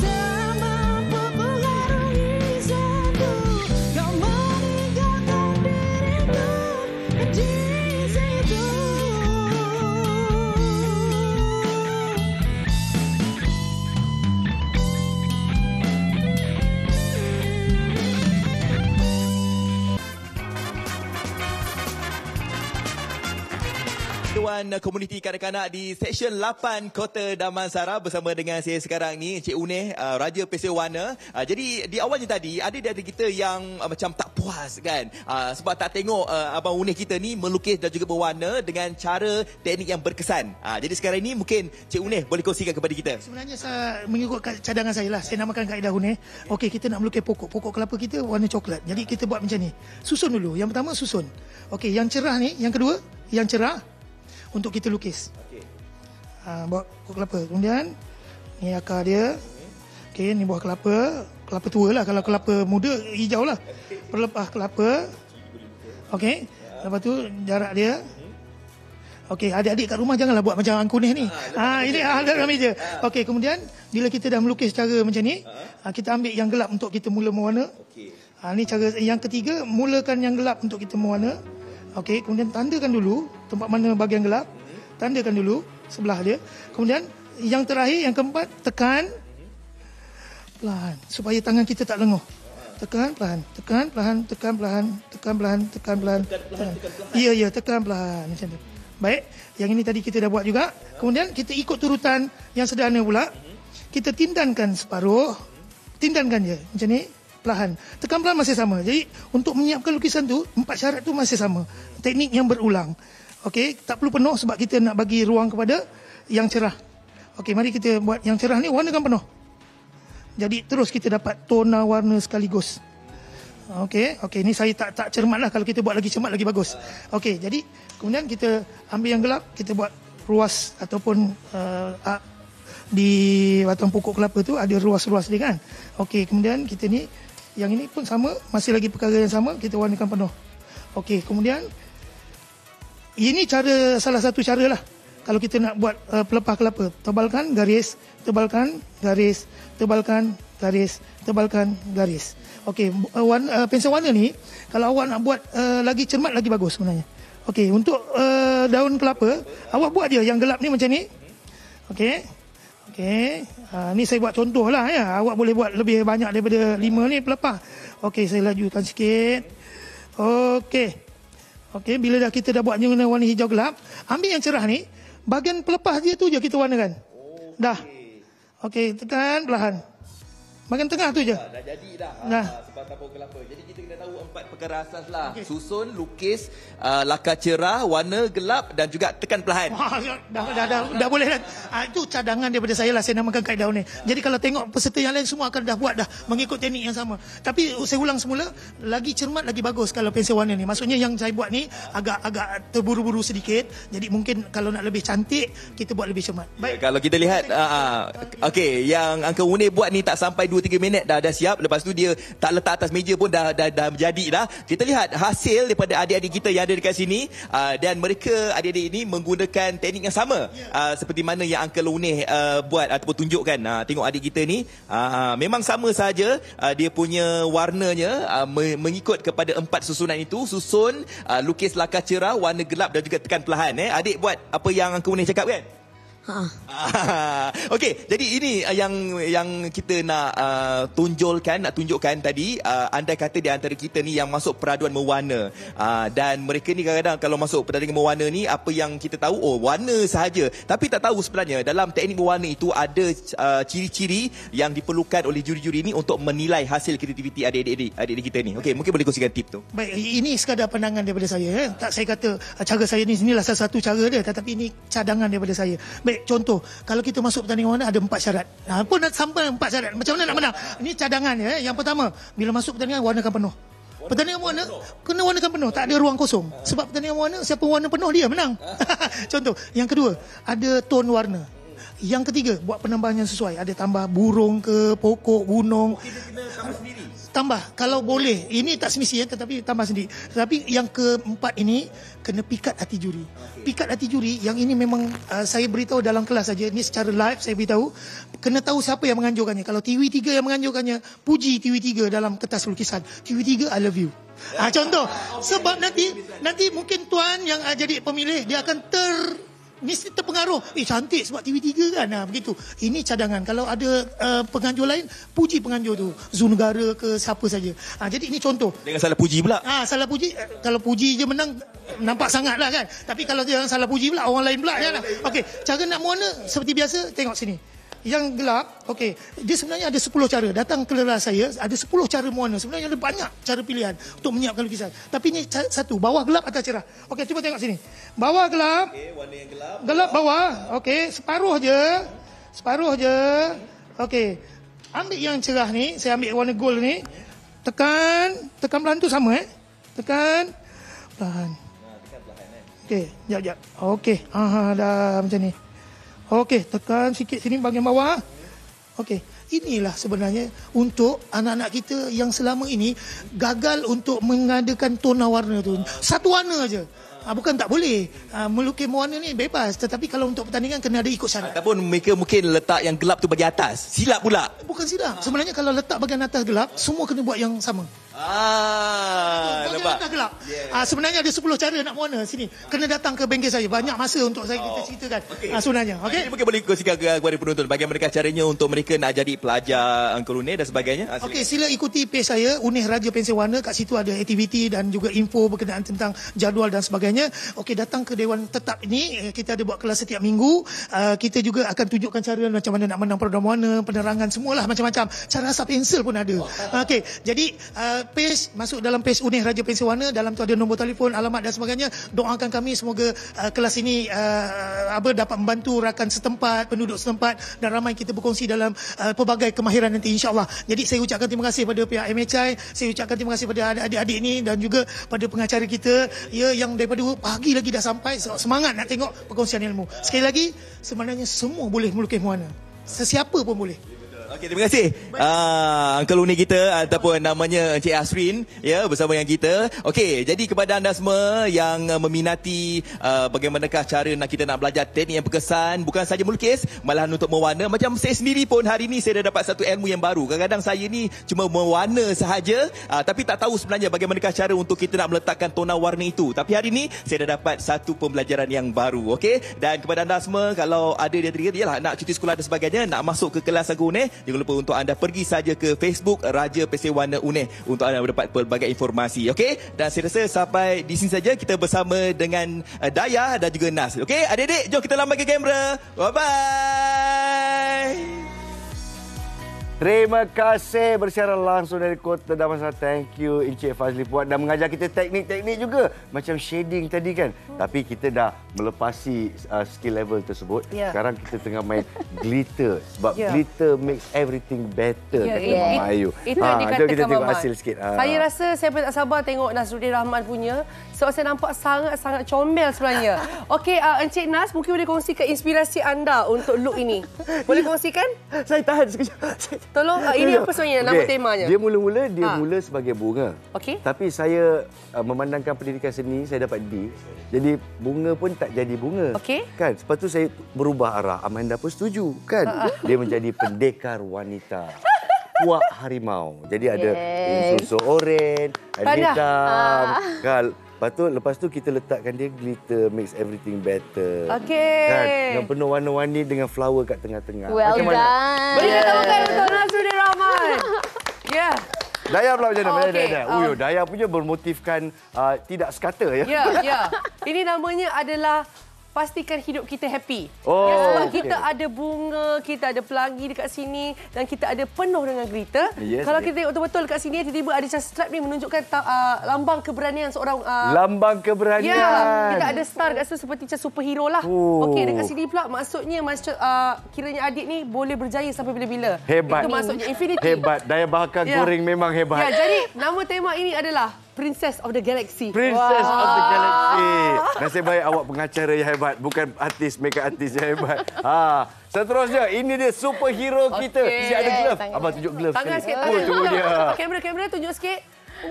tak mampu pengaruhi satu. Kau meninggalkan dirimu di situ. Dewan Komuniti Kanak-Kanak di Seksyen 8 Kota Damansara bersama dengan saya sekarang ni Encik Uneh, Raja Pesel Warna. Jadi di awalnya tadi ada dari kita yang macam tak puas kan, sebab tak tengok Abang Uneh kita ni melukis dan juga berwarna dengan cara teknik yang berkesan. Jadi sekarang ni mungkin Encik Uneh boleh kongsikan kepada kita. Sebenarnya saya mengikut cadangan saya lah. Saya namakan kaedah Uneh. Okey, kita nak melukis pokok kelapa kita warna coklat. Jadi kita buat macam ni. Susun dulu. Yang pertama susun. Okey, yang cerah ni, yang kedua, yang cerah untuk kita lukis. Buat pokok kelapa. Kemudian ni akar dia. Okey, ni buah kelapa. Kelapa tua lah. Kalau kelapa muda, hijau lah. Perlepas kelapa. Okey. Lepas tu jarak dia. Okey, adik-adik kat rumah janganlah buat macam Angku ni. Ini dalam meja. Okey, kemudian bila kita dah melukis cara macam ni, kita ambil yang gelap untuk kita mula mewarna. Ni cara yang ketiga, mulakan yang gelap untuk kita mewarna. Okey, kemudian tandakan dulu tempat mana bahagian gelap. Tandakan dulu sebelah dia. Kemudian Yang terakhir, yang keempat, tekan pelan supaya tangan kita tak lenguh. Tekan pelan, tekan pelan, tekan pelan, tekan pelan, tekan pelan. Ya, tekan pelan macam tu. Baik, yang ini tadi kita dah buat juga. Kemudian kita ikut turutan yang sederhana pula. Kita tindankan separuh, tindankan je macam ni, perlahan. Tekan pelan masih sama. Jadi untuk menyiapkan lukisan tu, 4 syarat tu masih sama. Teknik yang berulang. Okey, tak perlu penuh sebab kita nak bagi ruang kepada yang cerah. Okey, mari kita buat yang cerah ni warnakan penuh. Jadi terus kita dapat tona warna sekaligus. Okey, ni saya tak cermat lah. Kalau kita buat lagi cermat lagi bagus. Okey, jadi kemudian kita ambil yang gelap, kita buat ruas ataupun di batang pokok kelapa tu ada ruas-ruas dia kan. Okey, kemudian kita ni, yang ini pun sama, masih lagi perkara yang sama, kita warnakan penuh. Okey, kemudian ini salah satu cara lah. Kalau kita nak buat pelepah kelapa, tebalkan garis, tebalkan garis, tebalkan garis, tebalkan garis. Okey, pensel warna ni kalau awak nak buat lagi cermat lagi bagus sebenarnya. Okey, untuk daun kelapa, awak buat je yang gelap ni macam ni. Okey. Ni saya buat contoh lah ya. Awak boleh buat lebih banyak daripada 5 ni pelepah. Okey, saya lajukan sikit. Okey, bila kita dah buat warna hijau gelap, ambil yang cerah ni, bahagian pelepah dia tu je kita warnakan. Dah. Okey, tekan perlahan. Bahagian tengah tu je. Dah jadi dah. Dah. Sebatang pokok kelapa. Jadi kita kena tahu 4 perkara asas lah. Okay. Susun, lukis, lakar cerah, warna gelap dan juga tekan perlahan. Dah boleh dah. Itu cadangan daripada saya lah, saya namakan kaedah ni. Jadi kalau tengok peserta yang lain semua akan dah buat dah mengikut teknik yang sama. Tapi saya ulang semula, lagi cermat lagi bagus kalau pensel warna ni. Maksudnya yang saya buat ni agak terburu-buru sedikit. Jadi mungkin kalau nak lebih cantik, kita buat lebih cermat. Baik. Kalau kita lihat okey, yang Uncle Munir buat ni tak sampai 2-3 minit dah siap. Lepas tu dia tak letak atas meja pun dah jadi dah. Kita lihat hasil daripada adik-adik kita yang ada dekat sini, dan mereka adik-adik ini menggunakan teknik yang sama seperti mana yang Uncle Munir buat ataupun tunjukkan. Tengok adik kita ni memang sama saja dia punya warnanya mengikut kepada 4 susunan itu. Susun, lukis lakar cerah, warna gelap dan juga tekan perlahan. Adik buat apa yang Uncle Munir cakap kan? Okey, jadi ini yang kita nak tunjukkan tadi. Andai kata di antara kita ni yang masuk peraduan mewarna, dan mereka ni kadang-kadang kalau masuk pertandingan mewarna ni, apa yang kita tahu, warna sahaja, tapi tak tahu sebenarnya dalam teknik mewarna itu ada ciri-ciri yang diperlukan oleh juri-juri ni untuk menilai hasil kreativiti adik-adik kita ni. Okey, mungkin boleh kongsikan tip tu. Baik, ini sekadar pandangan daripada saya. Tak saya kata cara saya ni inilah salah satu cara dia, tetapi ini cadangan daripada saya. Baik, contoh, kalau kita masuk pertandingan warna ada 4 syarat. Pun nak sampai 4 syarat. Macam mana nak menang? Ini cadangan ya. Yang pertama, bila masuk pertandingan warnakan penuh. Pertandingan warna kena warnakan penuh, tak ada ruang kosong. Sebab pertandingan warna, siapa warna penuh dia menang. Contoh. Yang kedua, ada ton warna. Yang ketiga, buat penambahan yang sesuai. Ada tambah burung ke, pokok, gunung. Tambah, kalau boleh. Ini tak semestinya, tetapi tambah sendiri. Tetapi yang keempat ini, kena pikat hati juri. Pikat hati juri, yang ini memang saya beritahu dalam kelas saja. Ini secara live saya beritahu. Kena tahu siapa yang menganjurkannya. Kalau TV3 yang menganjurkannya, puji TV3 dalam kertas lukisan. TV3, I love you. Contoh. Sebab nanti mungkin tuan yang jadi pemilih, dia akan mesti terpengaruh. Cantik sebab TV3 kan. Begitu. Ini cadangan. Kalau ada penganjur lain, puji penganjur tu. Zoo Negara ke siapa saja. Jadi ini contoh. Jangan salah puji pula. Salah puji. Kalau puji je menang, nampak sangat lah kan. Tapi kalau jangan salah puji pula, orang lain pula. Okey, cara nak mewarna seperti biasa, tengok sini. Yang gelap, okey, dia sebenarnya ada 10 cara. Datang ke kelas saya, ada 10 cara mewarna. Sebenarnya ada banyak cara pilihan untuk menyiapkan lukisan. Tapi ini satu, bawah gelap, atas cerah. Okey, cuba tengok sini. Bawah gelap. Okey, warna yang gelap. Gelap bawah. Okey, separuh je. Okey. Ambil yang cerah ni, saya ambil warna gold ni. Tekan pelan tu sama Tekan pelan. Okey, jap. Okey. Dah macam ni. Okey, tekan sikit sini bahagian bawah. Okey, inilah sebenarnya untuk anak-anak kita yang selama ini gagal untuk mengadakan tona warna tu. Satu warna aja. Bukan tak boleh. Melukis warna ni bebas. Tetapi kalau untuk pertandingan kena ada ikut syarat. Ataupun mereka mungkin letak yang gelap tu bagi atas. Silap pula. Bukan silap. Sebenarnya kalau letak bahagian atas gelap, semua kena buat yang sama. Bagi langkah gelap. Sebenarnya ada 10 cara nak mewarna sini. Kena datang ke bengkel saya. Banyak masa untuk saya kita ceritakan. Sebenarnya. Okey. Mungkin boleh kongsikan kepada penonton bagaimana caranya untuk mereka nak jadi pelajar Uncle Uneh dan sebagainya. Okey, sila ikuti page saya Uneh Raja Pensel Warna. Kat situ ada aktiviti dan juga info berkenaan tentang jadual dan sebagainya. Okey, datang ke Dewan Tetap ini. Kita ada buat kelas setiap minggu. Kita juga akan tunjukkan cara macam mana nak menang program warna, penerangan, semualah macam-macam. Cara asap pensel pun ada. Okey, jadi page, masuk dalam page Uneh Raja Pensel Warna. Dalam tu ada nombor telefon, alamat dan sebagainya. Doakan kami semoga kelas ini dapat membantu rakan setempat, penduduk setempat dan ramai kita berkongsi dalam pelbagai kemahiran nanti insya-Allah. Jadi saya ucapkan terima kasih pada pihak MHI, saya ucapkan terima kasih pada adik-adik ini dan juga pada pengacara kita yang daripada pagi lagi dah sampai. Semangat nak tengok perkongsian ilmu. Sekali lagi, sebenarnya semua boleh melukis warna. Sesiapa pun boleh. Okey, terima kasih. Uncle Uneh kita ataupun namanya Encik Asrin ya bersama yang kita. Okey, jadi kepada anda semua yang meminati bagaimanakah cara kita nak belajar teknik yang berkesan, bukan saja melukis, malahan untuk mewarna. Macam saya sendiri pun hari ini saya dah dapat satu ilmu yang baru. Kadang-kadang saya ni cuma mewarna sahaja tapi tak tahu sebenarnya bagaimanakah cara untuk kita nak meletakkan tona warna itu. Tapi hari ini saya dah dapat satu pembelajaran yang baru. Okey, dan kepada anda semua kalau ada dia yalah nak cuti sekolah dan sebagainya, nak masuk ke kelas Uncle Uneh, jangan lupa untuk anda pergi saja ke Facebook Raja Pensel Warna Uneh untuk anda mendapat pelbagai informasi. Okey? Dan saya rasa sampai di sini saja kita bersama dengan Dayah dan juga Nas. Okey? Adik-adik, jom kita lambatkan kamera. Bye-bye. Terima kasih bersiaran langsung dari Kota Damansara. Thank you Encik Fazli Puat dan mengajar kita teknik-teknik juga. Macam shading tadi kan. Tapi kita dah melepasi skill level tersebut. Sekarang kita tengah main glitter. Sebab glitter makes everything better. Kata Mama Ayu. Itu yang dikatakan kita tengok Mamat. hasil sikit. Saya rasa saya pun tak sabar tengok Nasruddin Rahman punya. Sebab saya nampak sangat-sangat comel sebenarnya. Okey, Encik Nas mungkin boleh kongsikan inspirasi anda untuk look ini. Boleh kongsikan? Saya tahan sekejap. Tolong, ini apa sebenarnya nama temanya? Dia mula-mula mula sebagai bunga. Okey. Tapi saya memandangkan pendidikan seni, saya dapat D. Jadi bunga pun tak jadi bunga. Okey. Kan? Lepas tu saya berubah arah. Amanda pun setuju, kan? Dia menjadi pendekar wanita. Puak harimau. Jadi ada unsur oren, ada hitam. Kan? Lepas tu kita letakkan dia glitter makes everything better. Okey. Kan? Dengan penuh warna-warni dengan flower kat tengah-tengah. Well done. Beri kita tepuk untuk Nasruddin Rahman. Ya. Dayah pula macam mana? Okey. Dayah punya bermotifkan tidak sekata ya. Ya. Ini namanya adalah pastikan hidup kita happy. Sebab kita ada bunga, kita ada pelangi dekat sini dan kita ada penuh dengan glitter. Kalau kita tengok betul-betul dekat sini, tiba-tiba ada macam stripe ni menunjukkan lambang keberanian seorang... lambang keberanian. Kita ada star kat situ seperti macam superhero lah. Okey, dekat sini pula maksudnya kiranya adik ni boleh berjaya sampai bila-bila. Hebat. Itu maksudnya infinity. Hebat. Daya bakar goreng memang hebat. Jadi nama tema ini adalah Princess of the Galaxy. Princess of the Galaxy. Nasib baik awak pengacara yang hebat, bukan artis, makeup artis yang hebat. Seterusnya, ini dia superhero kita. Si ada glove. Abang tunjuk glove tangan sekali. sikit. Itu dia. Kamera tunjuk sikit.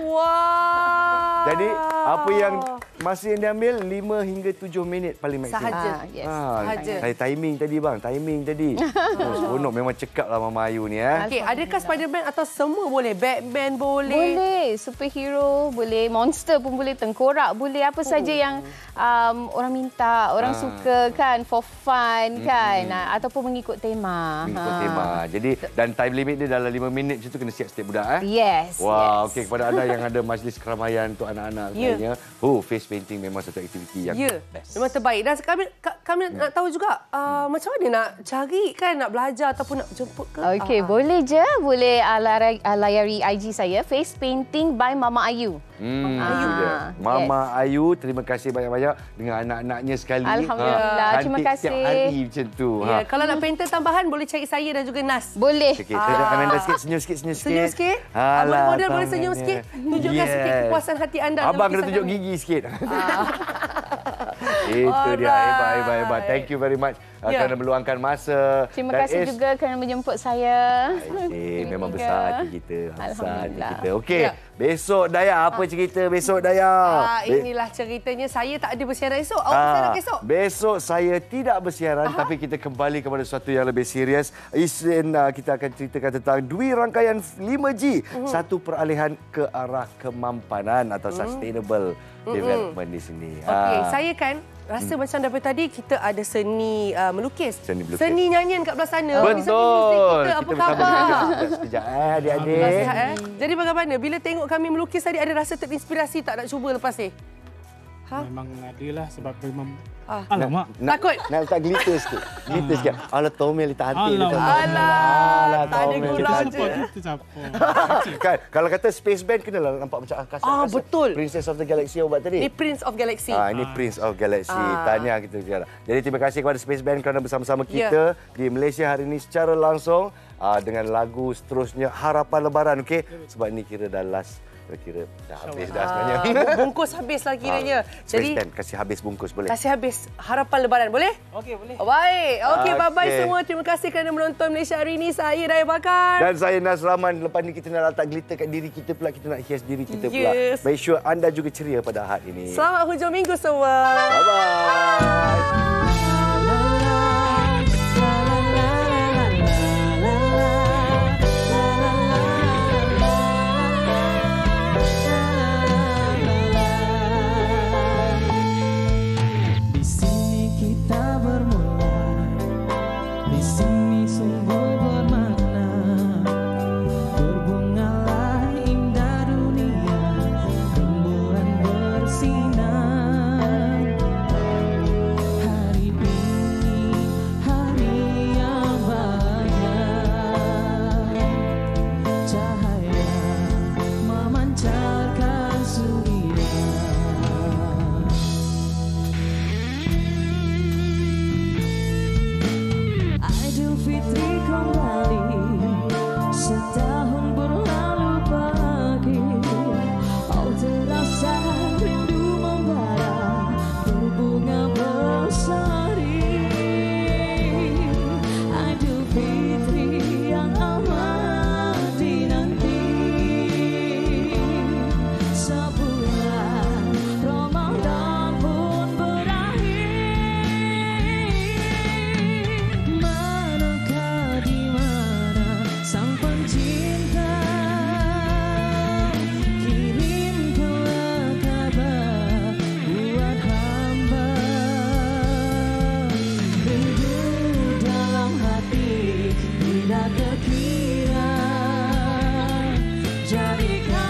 Wah. Jadi, apa yang masa yang diambil 5 hingga 7 minit paling maksimum. Sahaja. Sahaja. Saya timing tadi bang, timing tadi. Seronok memang cekap lah Mama Ayu ni. Okey, adakah Spiderman atau semua boleh? Batman boleh? Boleh. Superhero boleh. Monster pun boleh. Tengkorak boleh. Apa saja yang orang minta, orang suka kan. For fun kan. Ataupun mengikut tema. Mengikut tema. Jadi, dan time limit dia dalam 5 minit macam tu kena siap setiap budak. Yes. Wah, okey. Kepada anda yang ada majlis keramaian untuk anak-anak sebenarnya, face painting memang satu aktiviti yang best. Memang terbaik. Dan kami nak tahu juga macam mana nak cari kan, nak belajar ataupun nak jemput ke? Okey, boleh je. Boleh layari IG saya, Face Painting by Mama Ayu. Mama Ayu, terima kasih banyak-banyak dengan anak-anaknya sekali. Alhamdulillah, terima kasih. Setiap hari macam tu. Kalau nak painter tambahan, boleh cari saya dan juga Nas. Boleh. Okay, Amanda sikit, senyum sikit. Senyum sikit. Model boleh senyum sikit. Tunjukkan sikit kepuasan hati anda. Abang kena tunjuk gigi sikit. Itu dia, hebat. Thank you very much. kerana meluangkan masa. Terima Dan kasih juga kerana menjemput saya. Memang besar hati kita. Besar hati Alhamdulillah. kita. Okey, Ya. besok Daya apa cerita besok Daya? Inilah ceritanya. Saya tak ada bersiaran esok. Awak bersiaran esok? Besok saya tidak bersiaran tapi kita kembali kepada sesuatu yang lebih serius. Kita akan ceritakan tentang Dwi rangkaian 5G. Satu peralihan ke arah kemampanan atau sustainable development di sini. Okey, saya kan rasa macam daripada tadi kita ada seni melukis. Seni melukis. Seni nyanyian kat belah sana. Betul. Di samping muzik kita, apa bersama khabar? sekejap adik-adik. Nasihat, Jadi bagaimana? Bila tengok kami melukis tadi, ada rasa terinspirasi tak nak cuba lepas ni? Memang adalah sebab memang alamak. Takut? Nak letak glitter sikit. Glitter sikit. Alah, Tommy letak hati. Alah, tak ada gula je. Kan, kalau kata Space Band, kenalah nampak macam kasar-kasar. Betul. Princess of the Galaxy awak tadi. Ini Prince of Galaxy. Ini Prince of Galaxy. Tahniah kita cakap. Jadi terima kasih kepada Space Band kerana bersama-sama kita di Malaysia hari ini secara langsung dengan lagu seterusnya Harapan Lebaran. Okey, sebab ini kira dah last. Kira dah habis dah sebenarnya. Bungkus habis lah kiranya. Jadi kasih habis bungkus boleh? Kasih habis Harapan Lebaran boleh? Okey, boleh. Baik. Okey, bye-bye semua. Terima kasih kerana menonton Malaysia hari ini. Saya Daya Bakar. Dan saya Nas Rahman. Lepas ni kita nak letak glitter kat diri kita pula. Kita nak hias diri kita pula. Make sure anda juga ceria pada hari ini. Selamat hujung minggu semua. Bye-bye. Tidak terkira jadikan